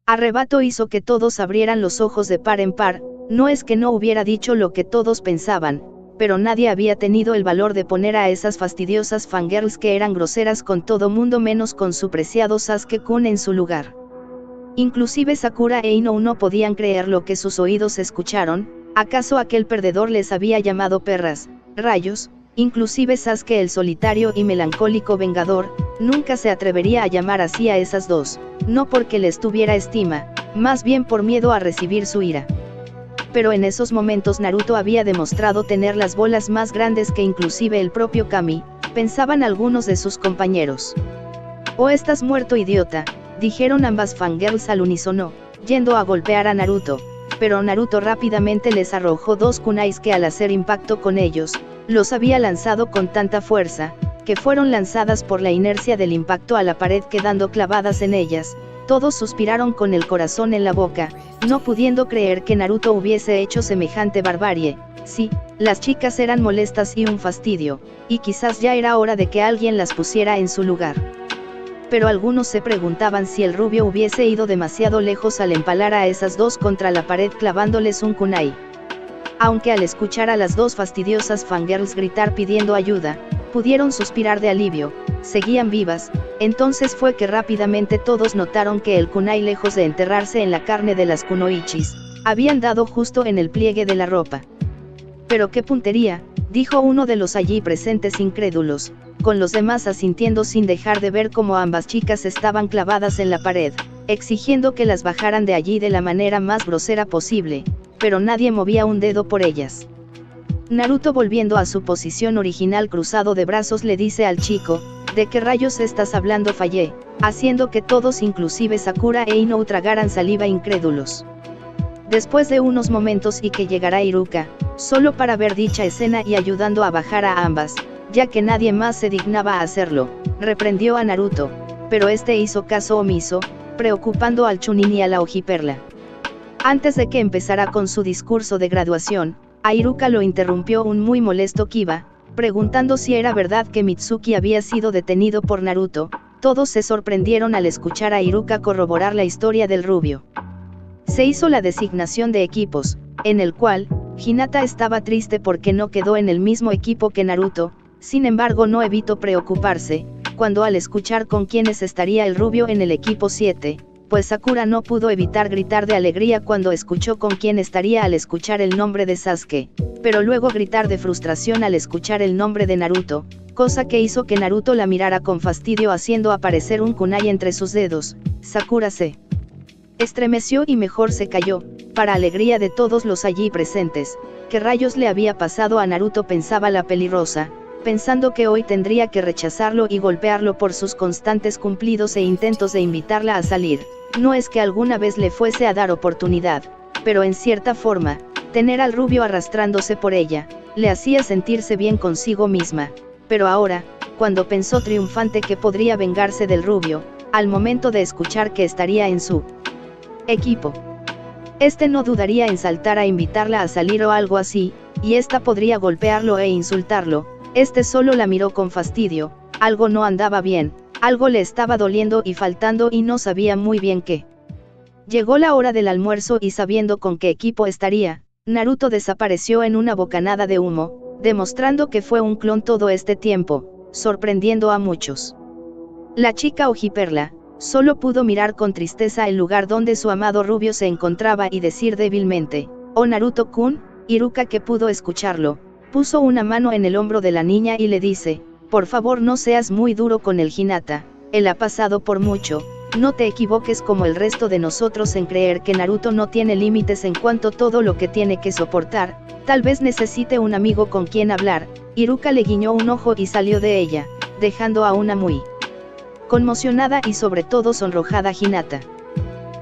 arrebato hizo que todos abrieran los ojos de par en par. No es que no hubiera dicho lo que todos pensaban, pero nadie había tenido el valor de poner a esas fastidiosas fangirls que eran groseras con todo mundo menos con su preciado Sasuke-kun en su lugar. Inclusive Sakura e Ino no podían creer lo que sus oídos escucharon. ¿Acaso aquel perdedor les había llamado perras? Rayos, Inclusive Sasuke el solitario y melancólico vengador, nunca se atrevería a llamar así a esas dos, no porque les tuviera estima, más bien por miedo a recibir su ira. Pero en esos momentos Naruto había demostrado tener las bolas más grandes que inclusive el propio Kami, pensaban algunos de sus compañeros. «Oh, estás muerto, idiota», dijeron ambas fangirls al unísono, yendo a golpear a Naruto, pero Naruto rápidamente les arrojó dos kunais que al hacer impacto con ellos, los había lanzado con tanta fuerza, que fueron lanzadas por la inercia del impacto a la pared quedando clavadas en ellas. Todos suspiraron con el corazón en la boca, no pudiendo creer que Naruto hubiese hecho semejante barbarie. Sí, las chicas eran molestas y un fastidio, y quizás ya era hora de que alguien las pusiera en su lugar. Pero algunos se preguntaban si el rubio hubiese ido demasiado lejos al empalar a esas dos contra la pared clavándoles un kunai. Aunque al escuchar a las dos fastidiosas fangirls gritar pidiendo ayuda, pudieron suspirar de alivio, seguían vivas, entonces fue que rápidamente todos notaron que el kunai, lejos de enterrarse en la carne de las kunoichis, habían dado justo en el pliegue de la ropa. «¡Pero qué puntería!», dijo uno de los allí presentes incrédulos, con los demás asintiendo sin dejar de ver cómo ambas chicas estaban clavadas en la pared, exigiendo que las bajaran de allí de la manera más grosera posible, pero nadie movía un dedo por ellas. Naruto, volviendo a su posición original cruzado de brazos, le dice al chico: «¿De qué rayos estás hablando?», fallé, haciendo que todos, inclusive Sakura e Ino, tragaran saliva incrédulos. Después de unos momentos y que llegara Iruka, solo para ver dicha escena y ayudando a bajar a ambas, ya que nadie más se dignaba a hacerlo, reprendió a Naruto, pero este hizo caso omiso, preocupando al Chunin y a la Hojiperla. Antes de que empezara con su discurso de graduación, a Iruka lo interrumpió un muy molesto Kiba, preguntando si era verdad que Mitsuki había sido detenido por Naruto. Todos se sorprendieron al escuchar a Iruka corroborar la historia del rubio. Se hizo la designación de equipos, en el cual Hinata estaba triste porque no quedó en el mismo equipo que Naruto. Sin embargo, no evitó preocuparse cuando, al escuchar con quiénes estaría el rubio en el equipo 7, pues Sakura no pudo evitar gritar de alegría cuando escuchó con quién estaría al escuchar el nombre de Sasuke, pero luego gritar de frustración al escuchar el nombre de Naruto, cosa que hizo que Naruto la mirara con fastidio, haciendo aparecer un kunai entre sus dedos. Sakura se estremeció y mejor se calló, para alegría de todos los allí presentes. ¿Qué rayos le había pasado a Naruto?, pensaba la pelirrosa, pensando que hoy tendría que rechazarlo y golpearlo por sus constantes cumplidos e intentos de invitarla a salir. No es que alguna vez le fuese a dar oportunidad, pero en cierta forma, tener al rubio arrastrándose por ella, le hacía sentirse bien consigo misma. Pero ahora, cuando pensó triunfante que podría vengarse del rubio, al momento de escuchar que estaría en su equipo, este no dudaría en saltar a invitarla a salir o algo así, y esta podría golpearlo e insultarlo. Este solo la miró con fastidio, algo no andaba bien, algo le estaba doliendo y faltando y no sabía muy bien qué. Llegó la hora del almuerzo y, sabiendo con qué equipo estaría, Naruto desapareció en una bocanada de humo, demostrando que fue un clon todo este tiempo, sorprendiendo a muchos. La chica Hojiperla solo pudo mirar con tristeza el lugar donde su amado rubio se encontraba y decir débilmente: «Oh, Naruto-kun». Iruka, que pudo escucharlo, puso una mano en el hombro de la niña y le dice: «Por favor, no seas muy duro con el Hinata, él ha pasado por mucho, no te equivoques como el resto de nosotros en creer que Naruto no tiene límites en cuanto a todo lo que tiene que soportar, tal vez necesite un amigo con quien hablar». Iruka le guiñó un ojo y salió de ella, dejando a una muy conmocionada y sobre todo sonrojada Hinata.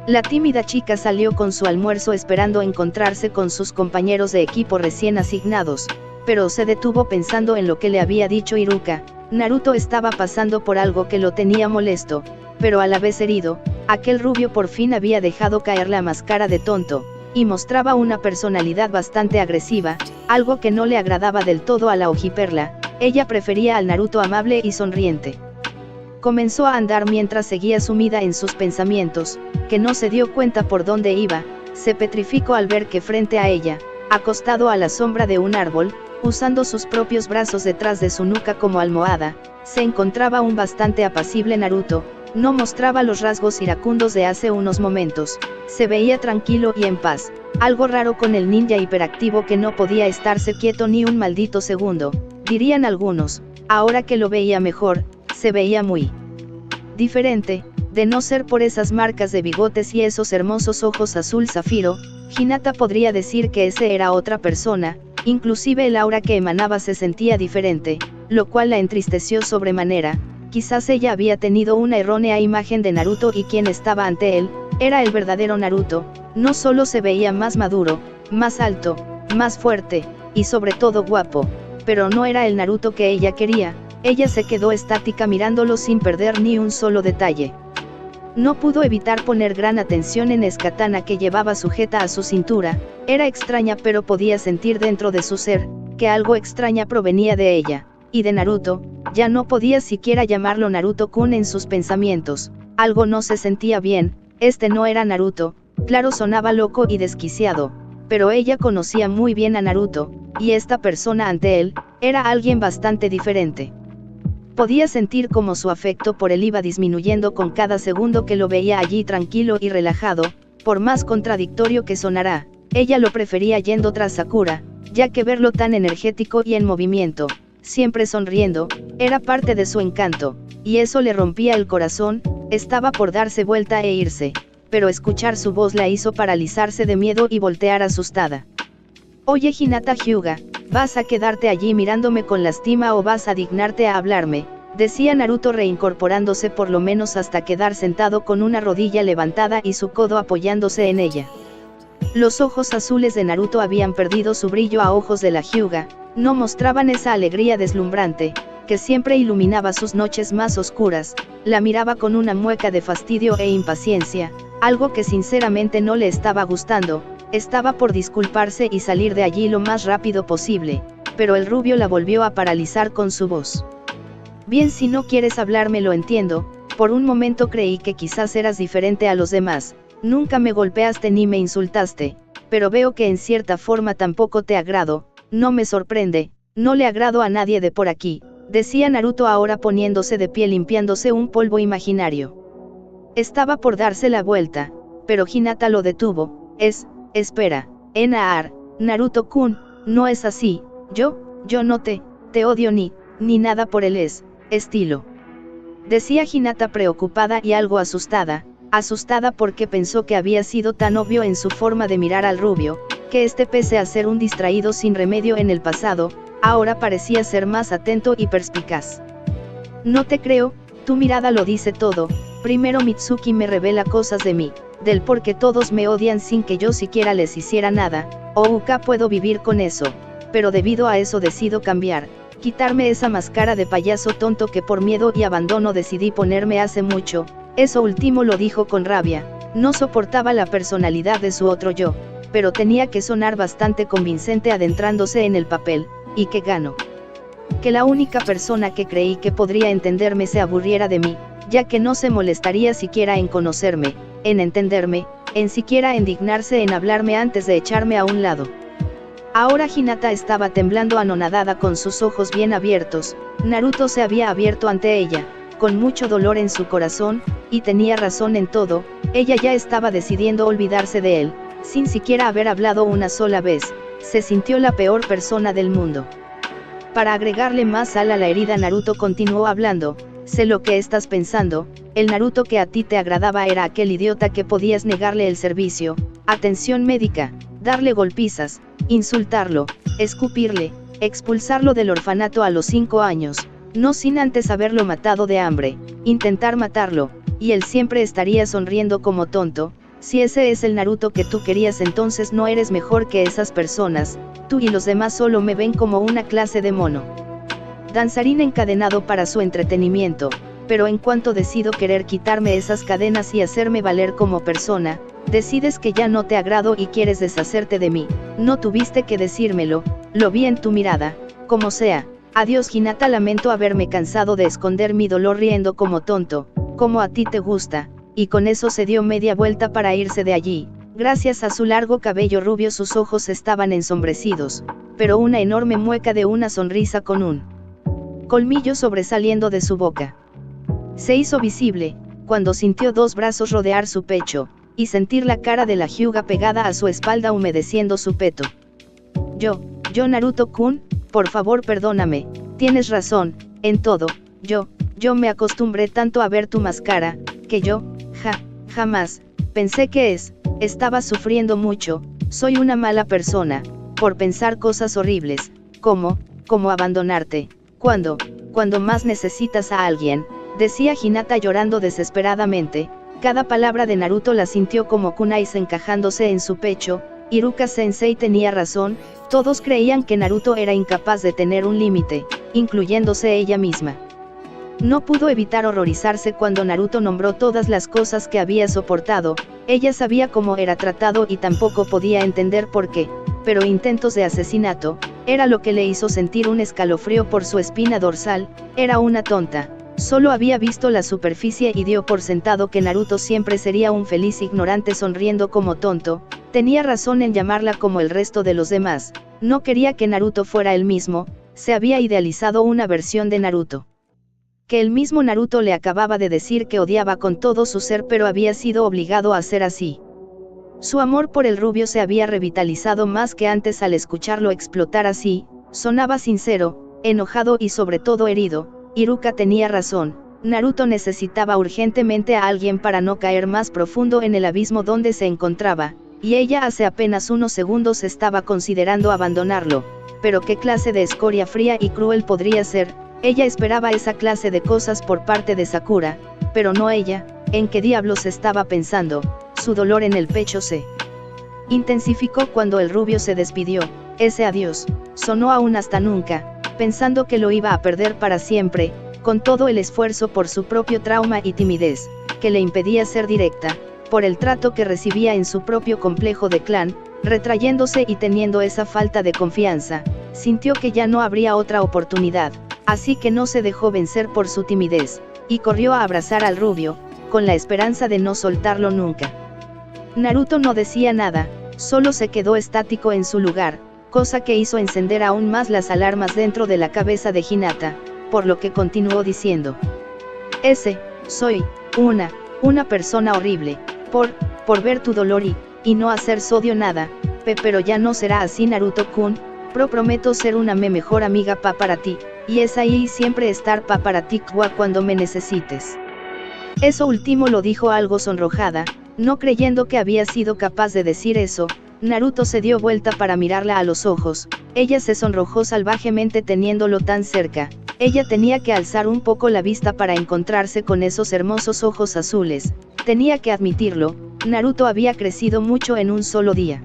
La tímida chica salió con su almuerzo esperando encontrarse con sus compañeros de equipo recién asignados, pero se detuvo pensando en lo que le había dicho Iruka. Naruto estaba pasando por algo que lo tenía molesto, pero a la vez herido. Aquel rubio por fin había dejado caer la máscara de tonto, y mostraba una personalidad bastante agresiva, algo que no le agradaba del todo a la Hojiperla. Ella prefería al Naruto amable y sonriente. Comenzó a andar mientras seguía sumida en sus pensamientos, que no se dio cuenta por dónde iba. Se petrificó al ver que frente a ella, acostado a la sombra de un árbol, usando sus propios brazos detrás de su nuca como almohada, se encontraba un bastante apacible Naruto. No mostraba los rasgos iracundos de hace unos momentos, se veía tranquilo y en paz, algo raro con el ninja hiperactivo que no podía estarse quieto ni un maldito segundo. dirían algunos. Ahora que lo veía mejor, se veía muy diferente, de no ser por esas marcas de bigotes y esos hermosos ojos azul zafiro. Hinata podría decir que ese era otra persona, inclusive el aura que emanaba se sentía diferente, lo cual la entristeció sobremanera. Quizás ella había tenido una errónea imagen de Naruto y quien estaba ante él, era el verdadero Naruto. No solo se veía más maduro, más alto, más fuerte, y sobre todo guapo, pero no era el Naruto que ella quería. Ella se quedó estática mirándolo sin perder ni un solo detalle. No pudo evitar poner gran atención en esa katana que llevaba sujeta a su cintura. Era extraña, pero podía sentir dentro de su ser, que algo extraña provenía de ella, y de Naruto. Ya no podía siquiera llamarlo Naruto-kun en sus pensamientos. Algo no se sentía bien, este no era Naruto. Claro, sonaba loco y desquiciado, pero ella conocía muy bien a Naruto, y esta persona ante él, era alguien bastante diferente. Podía sentir cómo su afecto por él iba disminuyendo con cada segundo que lo veía allí tranquilo y relajado. Por más contradictorio que sonara, ella lo prefería yendo tras Sakura, ya que verlo tan energético y en movimiento, siempre sonriendo, era parte de su encanto, y eso le rompía el corazón. Estaba por darse vuelta e irse, pero escuchar su voz la hizo paralizarse de miedo y voltear asustada. «Oye Hinata Hyuga, ¿vas a quedarte allí mirándome con lástima o vas a dignarte a hablarme?», decía Naruto reincorporándose por lo menos hasta quedar sentado con una rodilla levantada y su codo apoyándose en ella. Los ojos azules de Naruto habían perdido su brillo a ojos de la Hyuga, no mostraban esa alegría deslumbrante, que siempre iluminaba sus noches más oscuras. La miraba con una mueca de fastidio e impaciencia, algo que sinceramente no le estaba gustando. Estaba por disculparse y salir de allí lo más rápido posible, pero el rubio la volvió a paralizar con su voz. «Bien, si no quieres hablarme lo entiendo, por un momento creí que quizás eras diferente a los demás, nunca me golpeaste ni me insultaste, pero veo que en cierta forma tampoco te agrado, no me sorprende, no le agrado a nadie de por aquí», decía Naruto ahora poniéndose de pie limpiándose un polvo imaginario. Estaba por darse la vuelta, pero Hinata lo detuvo. Espera, Naruto-kun, no es así, yo no te odio ni nada por el estilo. Decía Hinata preocupada y algo asustada porque pensó que había sido tan obvio en su forma de mirar al rubio, que este pese a ser un distraído sin remedio en el pasado, ahora parecía ser más atento y perspicaz. «No te creo, tu mirada lo dice todo. Primero Mitsuki me revela cosas de mí, del por qué todos me odian sin que yo siquiera les hiciera nada, Ouka puedo vivir con eso, pero debido a eso decido cambiar, quitarme esa máscara de payaso tonto que por miedo y abandono decidí ponerme hace mucho». Eso último lo dijo con rabia, no soportaba la personalidad de su otro yo, pero tenía que sonar bastante convincente adentrándose en el papel. ¿Y qué gano? Que la única persona que creí que podría entenderme se aburriera de mí, ya que no se molestaría siquiera en conocerme, en entenderme, en siquiera en dignarse en hablarme antes de echarme a un lado. Ahora Hinata estaba temblando anonadada con sus ojos bien abiertos. Naruto se había abierto ante ella, con mucho dolor en su corazón, y tenía razón en todo. Ella ya estaba decidiendo olvidarse de él, sin siquiera haber hablado una sola vez. Se sintió la peor persona del mundo. Para agregarle más sal a la herida, Naruto continuó hablando. «Sé lo que estás pensando, el Naruto que a ti te agradaba era aquel idiota que podías negarle el servicio, atención médica, darle golpizas, insultarlo, escupirle, expulsarlo del orfanato a los 5 años, no sin antes haberlo matado de hambre, intentar matarlo, y él siempre estaría sonriendo como tonto. Si ese es el Naruto que tú querías, entonces no eres mejor que esas personas, tú y los demás solo me ven como una clase de mono, danzarín encadenado para su entretenimiento, pero en cuanto decido querer quitarme esas cadenas y hacerme valer como persona, decides que ya no te agrado y quieres deshacerte de mí. No tuviste que decírmelo, lo vi en tu mirada. Como sea, adiós Hinata, lamento haberme cansado de esconder mi dolor riendo como tonto, como a ti te gusta», y con eso se dio media vuelta para irse de allí. Gracias a su largo cabello rubio sus ojos estaban ensombrecidos, pero una enorme mueca de una sonrisa con un colmillo sobresaliendo de su boca se hizo visible, cuando sintió 2 brazos rodear su pecho, y sentir la cara de la Hyuga pegada a su espalda humedeciendo su peto. Yo Yo Naruto-kun, por favor perdóname, tienes razón, en todo, yo me acostumbré tanto a ver tu máscara, que jamás, pensé que estaba sufriendo mucho, soy una mala persona, por pensar cosas horribles, como abandonarte, cuando más necesitas a alguien, decía Hinata llorando desesperadamente. Cada palabra de Naruto la sintió como kunais encajándose en su pecho. Iruka Sensei tenía razón, todos creían que Naruto era incapaz de tener un límite, incluyéndose ella misma. No pudo evitar horrorizarse cuando Naruto nombró todas las cosas que había soportado. Ella sabía cómo era tratado y tampoco podía entender por qué, pero intentos de asesinato, era lo que le hizo sentir un escalofrío por su espina dorsal. Era una tonta. Solo había visto la superficie y dio por sentado que Naruto siempre sería un feliz ignorante sonriendo como tonto. Tenía razón en llamarla como el resto de los demás. No quería que Naruto fuera él mismo, se había idealizado una versión de Naruto. Que el mismo Naruto le acababa de decir que odiaba con todo su ser, pero había sido obligado a ser así. Su amor por el rubio se había revitalizado más que antes al escucharlo explotar así. Sonaba sincero, enojado y sobre todo herido. Iruka tenía razón, Naruto necesitaba urgentemente a alguien para no caer más profundo en el abismo donde se encontraba, y ella hace apenas unos segundos estaba considerando abandonarlo. Pero qué clase de escoria fría y cruel podría ser. Ella esperaba esa clase de cosas por parte de Sakura, pero no ella. ¿En qué diablos estaba pensando? Su dolor en el pecho se intensificó cuando el rubio se despidió. Ese adiós sonó a un hasta nunca, pensando que lo iba a perder para siempre, con todo el esfuerzo por su propio trauma y timidez, que le impedía ser directa, por el trato que recibía en su propio complejo de clan, retrayéndose y teniendo esa falta de confianza, sintió que ya no habría otra oportunidad, así que no se dejó vencer por su timidez, y corrió a abrazar al rubio, con la esperanza de no soltarlo nunca. Naruto no decía nada, solo se quedó estático en su lugar, cosa que hizo encender aún más las alarmas dentro de la cabeza de Hinata, por lo que continuó diciendo: soy una persona horrible, por ver tu dolor y no hacer sodio nada, pero ya no será así Naruto-kun, prometo ser una mejor amiga para ti, y es ahí siempre estar para ti cuando me necesites. Eso último lo dijo algo sonrojada, no creyendo que había sido capaz de decir eso. Naruto se dio vuelta para mirarla a los ojos, ella se sonrojó salvajemente teniéndolo tan cerca. Ella tenía que alzar un poco la vista para encontrarse con esos hermosos ojos azules. Tenía que admitirlo, Naruto había crecido mucho en un solo día.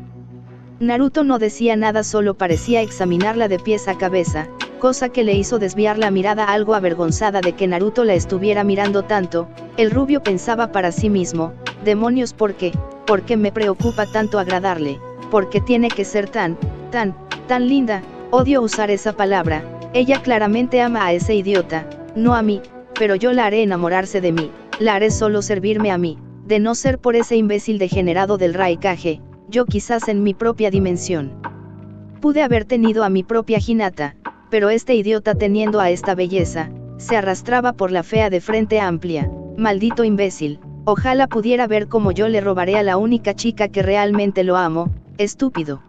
Naruto no decía nada, solo parecía examinarla de pies a cabeza, cosa que le hizo desviar la mirada algo avergonzada de que Naruto la estuviera mirando tanto. El rubio pensaba para sí mismo: demonios, ¿por qué me preocupa tanto agradarle? ¿Por qué tiene que ser tan linda? Odio usar esa palabra. Ella claramente ama a ese idiota, no a mí, pero yo la haré enamorarse de mí, la haré solo servirme a mí. De no ser por ese imbécil degenerado del Raikage, yo quizás en mi propia dimensión pude haber tenido a mi propia Hinata, pero este idiota teniendo a esta belleza, se arrastraba por la fea de frente amplia. Maldito imbécil, ojalá pudiera ver cómo yo le robaré a la única chica que realmente lo amo. Estúpido.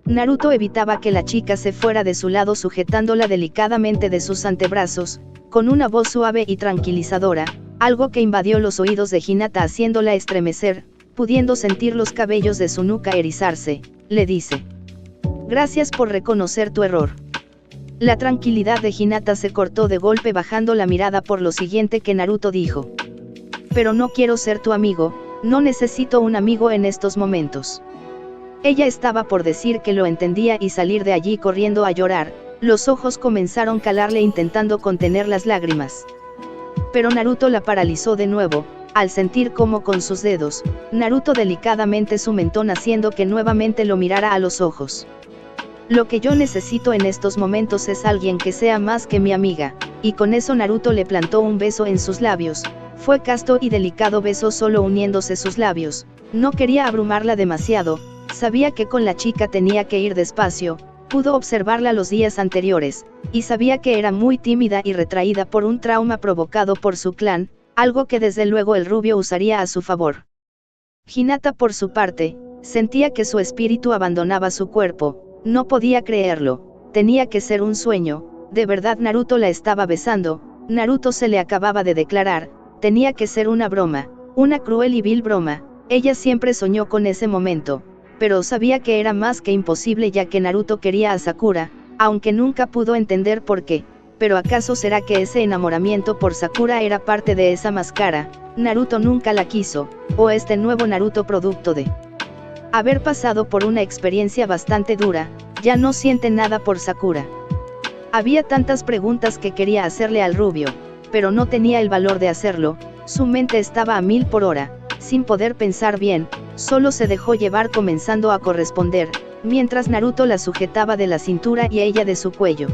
Naruto evitaba que la chica se fuera de su lado sujetándola delicadamente de sus antebrazos, con una voz suave y tranquilizadora, algo que invadió los oídos de Hinata haciéndola estremecer, pudiendo sentir los cabellos de su nuca erizarse. Le dice: gracias por reconocer tu error. La tranquilidad de Hinata se cortó de golpe bajando la mirada por lo siguiente que Naruto dijo: pero no quiero ser tu amigo, no necesito un amigo en estos momentos. Ella estaba por decir que lo entendía y salir de allí corriendo a llorar. Los ojos comenzaron a calarle intentando contener las lágrimas. Pero Naruto la paralizó de nuevo, al sentir cómo con sus dedos, Naruto delicadamente su mentón haciendo que nuevamente lo mirara a los ojos. Lo que yo necesito en estos momentos es alguien que sea más que mi amiga, y con eso Naruto le plantó un beso en sus labios. Fue casto y delicado beso solo uniéndose sus labios, no quería abrumarla demasiado, sabía que con la chica tenía que ir despacio, pudo observarla los días anteriores, y sabía que era muy tímida y retraída por un trauma provocado por su clan, algo que desde luego el rubio usaría a su favor. Hinata por su parte, sentía que su espíritu abandonaba su cuerpo, No podía creerlo, tenía que ser un sueño, de verdad Naruto la estaba besando, Naruto se le acababa de declarar, tenía que ser una broma, una cruel y vil broma, ella siempre soñó con ese momento, pero sabía que era más que imposible ya que Naruto quería a Sakura, aunque nunca pudo entender por qué. Pero ¿acaso será que ese enamoramiento por Sakura era parte de esa máscara? Naruto nunca la quiso, o este nuevo Naruto producto de haber pasado por una experiencia bastante dura, ya no siente nada por Sakura. Había tantas preguntas que quería hacerle al rubio, pero no tenía el valor de hacerlo, su mente estaba a 1000 por hora, sin poder pensar bien, solo se dejó llevar comenzando a corresponder, mientras Naruto la sujetaba de la cintura y ella de su cuello.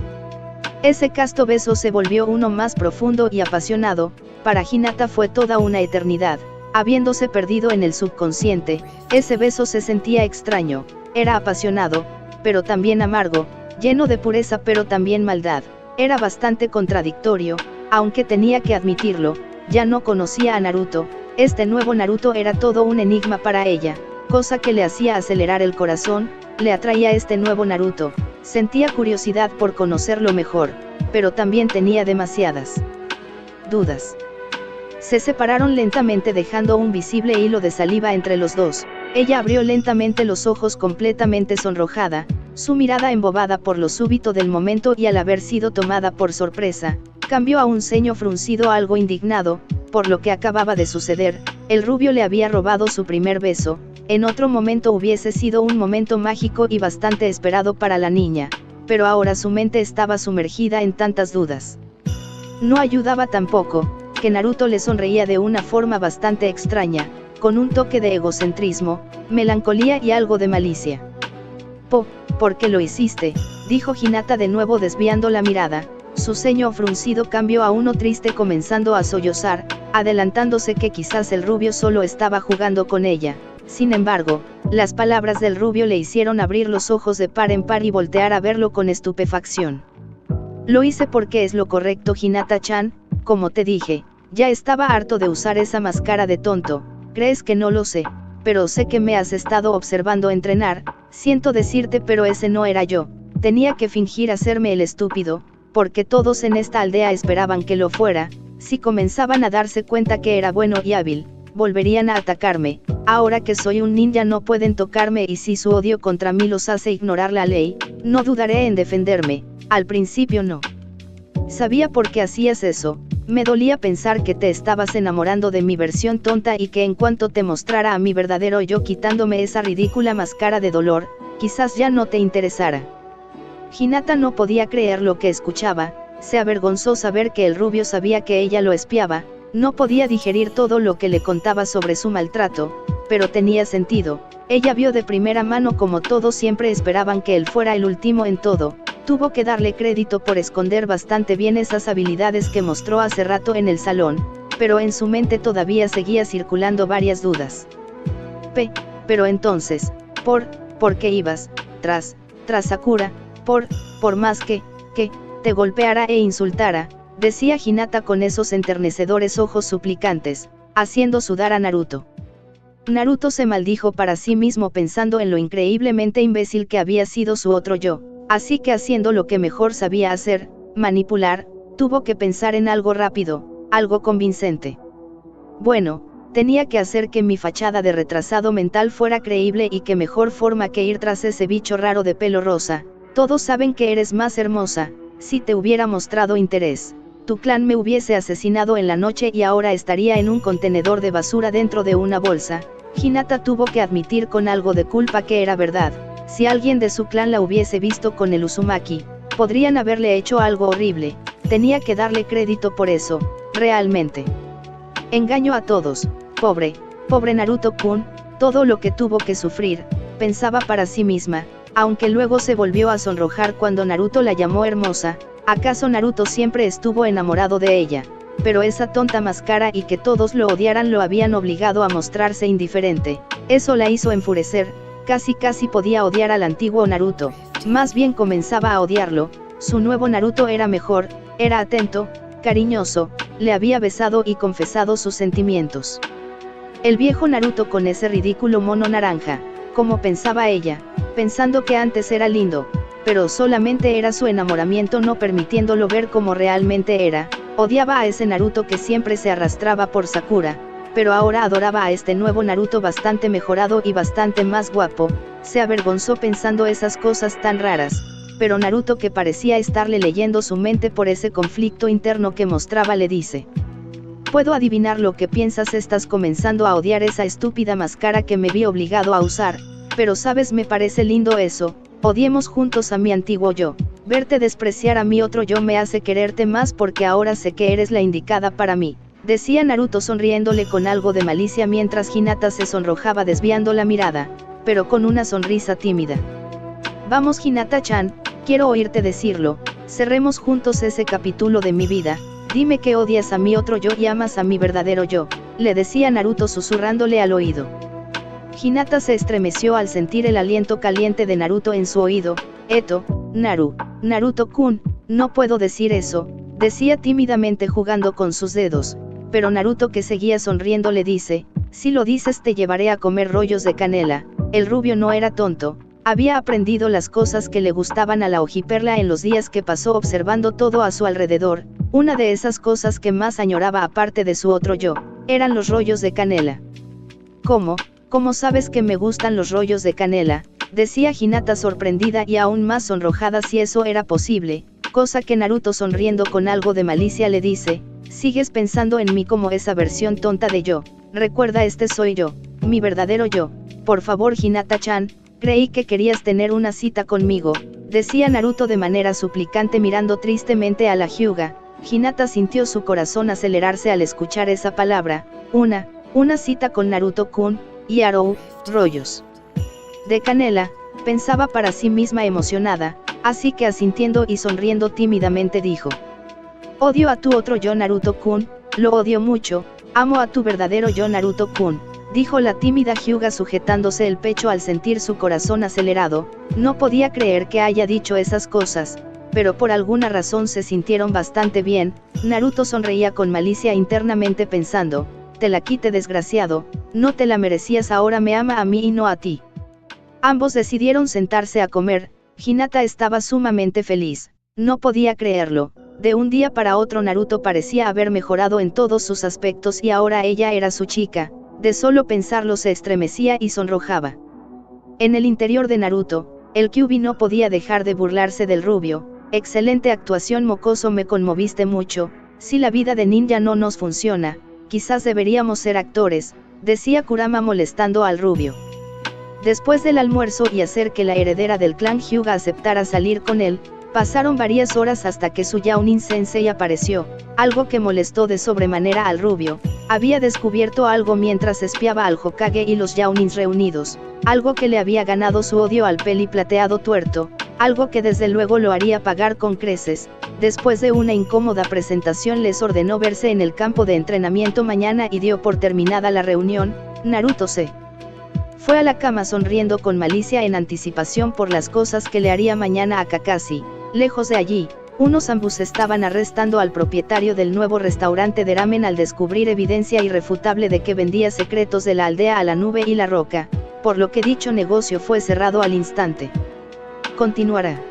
Ese casto beso se volvió uno más profundo y apasionado, para Hinata fue toda una eternidad, habiéndose perdido en el subconsciente, ese beso se sentía extraño, era apasionado, pero también amargo, lleno de pureza pero también maldad, era bastante contradictorio, aunque tenía que admitirlo, ya no conocía a Naruto, este nuevo Naruto era todo un enigma para ella, cosa que le hacía acelerar el corazón, le atraía este nuevo Naruto, sentía curiosidad por conocerlo mejor, pero también tenía demasiadas dudas. Se separaron lentamente dejando un visible hilo de saliva entre los dos, ella abrió lentamente los ojos completamente sonrojada, su mirada embobada por lo súbito del momento y al haber sido tomada por sorpresa, cambió a un ceño fruncido algo indignado, por lo que acababa de suceder, el rubio le había robado su primer beso, en otro momento hubiese sido un momento mágico y bastante esperado para la niña, pero ahora su mente estaba sumergida en tantas dudas. No ayudaba tampoco, que Naruto le sonreía de una forma bastante extraña, con un toque de egocentrismo, melancolía y algo de malicia. ¿Por qué lo hiciste?, dijo Hinata de nuevo desviando la mirada, su ceño fruncido cambió a uno triste comenzando a sollozar, adelantándose que quizás el rubio solo estaba jugando con ella. Sin embargo, las palabras del rubio le hicieron abrir los ojos de par en par y voltear a verlo con estupefacción. Lo hice porque es lo correcto, Hinata-chan, como te dije, ya estaba harto de usar esa máscara de tonto, crees que no lo sé, pero sé que me has estado observando entrenar, siento decirte pero ese no era yo, tenía que fingir hacerme el estúpido, porque todos en esta aldea esperaban que lo fuera, si comenzaban a darse cuenta que era bueno y hábil, volverían a atacarme, ahora que soy un ninja no pueden tocarme y si su odio contra mí los hace ignorar la ley, no dudaré en defenderme, al principio no sabía por qué hacías eso, me dolía pensar que te estabas enamorando de mi versión tonta y que en cuanto te mostrara a mi verdadero yo quitándome esa ridícula máscara de dolor, quizás ya no te interesara. Hinata no podía creer lo que escuchaba, se avergonzó saber que el rubio sabía que ella lo espiaba, no podía digerir todo lo que le contaba sobre su maltrato, pero tenía sentido, ella vio de primera mano como todos siempre esperaban que él fuera el último en todo, tuvo que darle crédito por esconder bastante bien esas habilidades que mostró hace rato en el salón, pero en su mente todavía seguía circulando varias dudas. Pero entonces, ¿por qué ibas, tras Sakura? Por más que te golpeara e insultara, decía Hinata con esos enternecedores ojos suplicantes, haciendo sudar a Naruto. Naruto se maldijo para sí mismo pensando en lo increíblemente imbécil que había sido su otro yo, así que haciendo lo que mejor sabía hacer, manipular, tuvo que pensar en algo rápido, algo convincente. Bueno, tenía que hacer que mi fachada de retrasado mental fuera creíble y qué mejor forma que ir tras ese bicho raro de pelo rosa. Todos saben que eres más hermosa, si te hubiera mostrado interés, tu clan me hubiese asesinado en la noche y ahora estaría en un contenedor de basura dentro de una bolsa. Hinata tuvo que admitir con algo de culpa que era verdad, si alguien de su clan la hubiese visto con el Uzumaki, podrían haberle hecho algo horrible, tenía que darle crédito por eso, realmente. Engaño a todos, pobre Naruto-kun, todo lo que tuvo que sufrir, pensaba para sí misma, aunque luego se volvió a sonrojar cuando Naruto la llamó hermosa, ¿acaso Naruto siempre estuvo enamorado de ella? Pero esa tonta máscara y que todos lo odiaran lo habían obligado a mostrarse indiferente, eso la hizo enfurecer, casi podía odiar al antiguo Naruto, más bien comenzaba a odiarlo, su nuevo Naruto era mejor, era atento, cariñoso, le había besado y confesado sus sentimientos. El viejo Naruto con ese ridículo mono naranja, como pensaba ella, pensando que antes era lindo, pero solamente era su enamoramiento no permitiéndolo ver como realmente era. Odiaba a ese Naruto que siempre se arrastraba por Sakura, pero ahora adoraba a este nuevo Naruto bastante mejorado y bastante más guapo. Se avergonzó pensando esas cosas tan raras, pero Naruto, que parecía estarle leyendo su mente por ese conflicto interno que mostraba, le dice: puedo adivinar lo que piensas, estás comenzando a odiar esa estúpida máscara que me vi obligado a usar, pero sabes, me parece lindo eso, odiemos juntos a mi antiguo yo. Verte despreciar a mi otro yo me hace quererte más porque ahora sé que eres la indicada para mí, decía Naruto sonriéndole con algo de malicia mientras Hinata se sonrojaba desviando la mirada, pero con una sonrisa tímida. Vamos Hinata-chan, quiero oírte decirlo, cerremos juntos ese capítulo de mi vida, dime que odias a mi otro yo y amas a mi verdadero yo, le decía Naruto susurrándole al oído. Hinata se estremeció al sentir el aliento caliente de Naruto en su oído. Naruto-kun, no puedo decir eso, decía tímidamente jugando con sus dedos, pero Naruto, que seguía sonriendo, le dice: si lo dices te llevaré a comer rollos de canela. El rubio no era tonto, había aprendido las cosas que le gustaban a la ojiperla en los días que pasó observando todo a su alrededor. Una de esas cosas que más añoraba aparte de su otro yo, eran los rollos de canela. ¿Cómo sabes que me gustan los rollos de canela?, decía Hinata sorprendida y aún más sonrojada si eso era posible, cosa que Naruto, sonriendo con algo de malicia, le dice: sigues pensando en mí como esa versión tonta de yo, recuerda, este soy yo, mi verdadero yo, por favor Hinata-chan, creí que querías tener una cita conmigo, decía Naruto de manera suplicante mirando tristemente a la Hyuga. Hinata sintió su corazón acelerarse al escuchar esa palabra, una cita con Naruto-kun, y Arou, rollos de canela, pensaba para sí misma emocionada, así que asintiendo y sonriendo tímidamente dijo: odio a tu otro yo Naruto-kun, lo odio mucho, amo a tu verdadero yo Naruto-kun, dijo la tímida Hyuga sujetándose el pecho al sentir su corazón acelerado. No podía creer que haya dicho esas cosas, pero por alguna razón se sintieron bastante bien. Naruto sonreía con malicia internamente pensando: te la quite desgraciado, no te la merecías, ahora me ama a mí y no a ti. Ambos decidieron sentarse a comer. Hinata estaba sumamente feliz, no podía creerlo, de un día para otro Naruto parecía haber mejorado en todos sus aspectos y ahora ella era su chica, de solo pensarlo se estremecía y sonrojaba. En el interior de Naruto, el Kyuubi no podía dejar de burlarse del rubio. Excelente actuación mocoso, me conmoviste mucho, si la vida de ninja no nos funciona, quizás deberíamos ser actores, decía Kurama molestando al rubio. Después del almuerzo y hacer que la heredera del clan Hyuga aceptara salir con él, pasaron varias horas hasta que su Jounin Sensei apareció, algo que molestó de sobremanera al rubio. Había descubierto algo mientras espiaba al Hokage y los Jounins reunidos, algo que le había ganado su odio al peli plateado tuerto, algo que desde luego lo haría pagar con creces. Después de una incómoda presentación les ordenó verse en el campo de entrenamiento mañana y dio por terminada la reunión. Naruto se fue a la cama sonriendo con malicia en anticipación por las cosas que le haría mañana a Kakashi. Lejos de allí, unos ambos estaban arrestando al propietario del nuevo restaurante de ramen al descubrir evidencia irrefutable de que vendía secretos de la aldea a la nube y la roca, por lo que dicho negocio fue cerrado al instante. Continuará.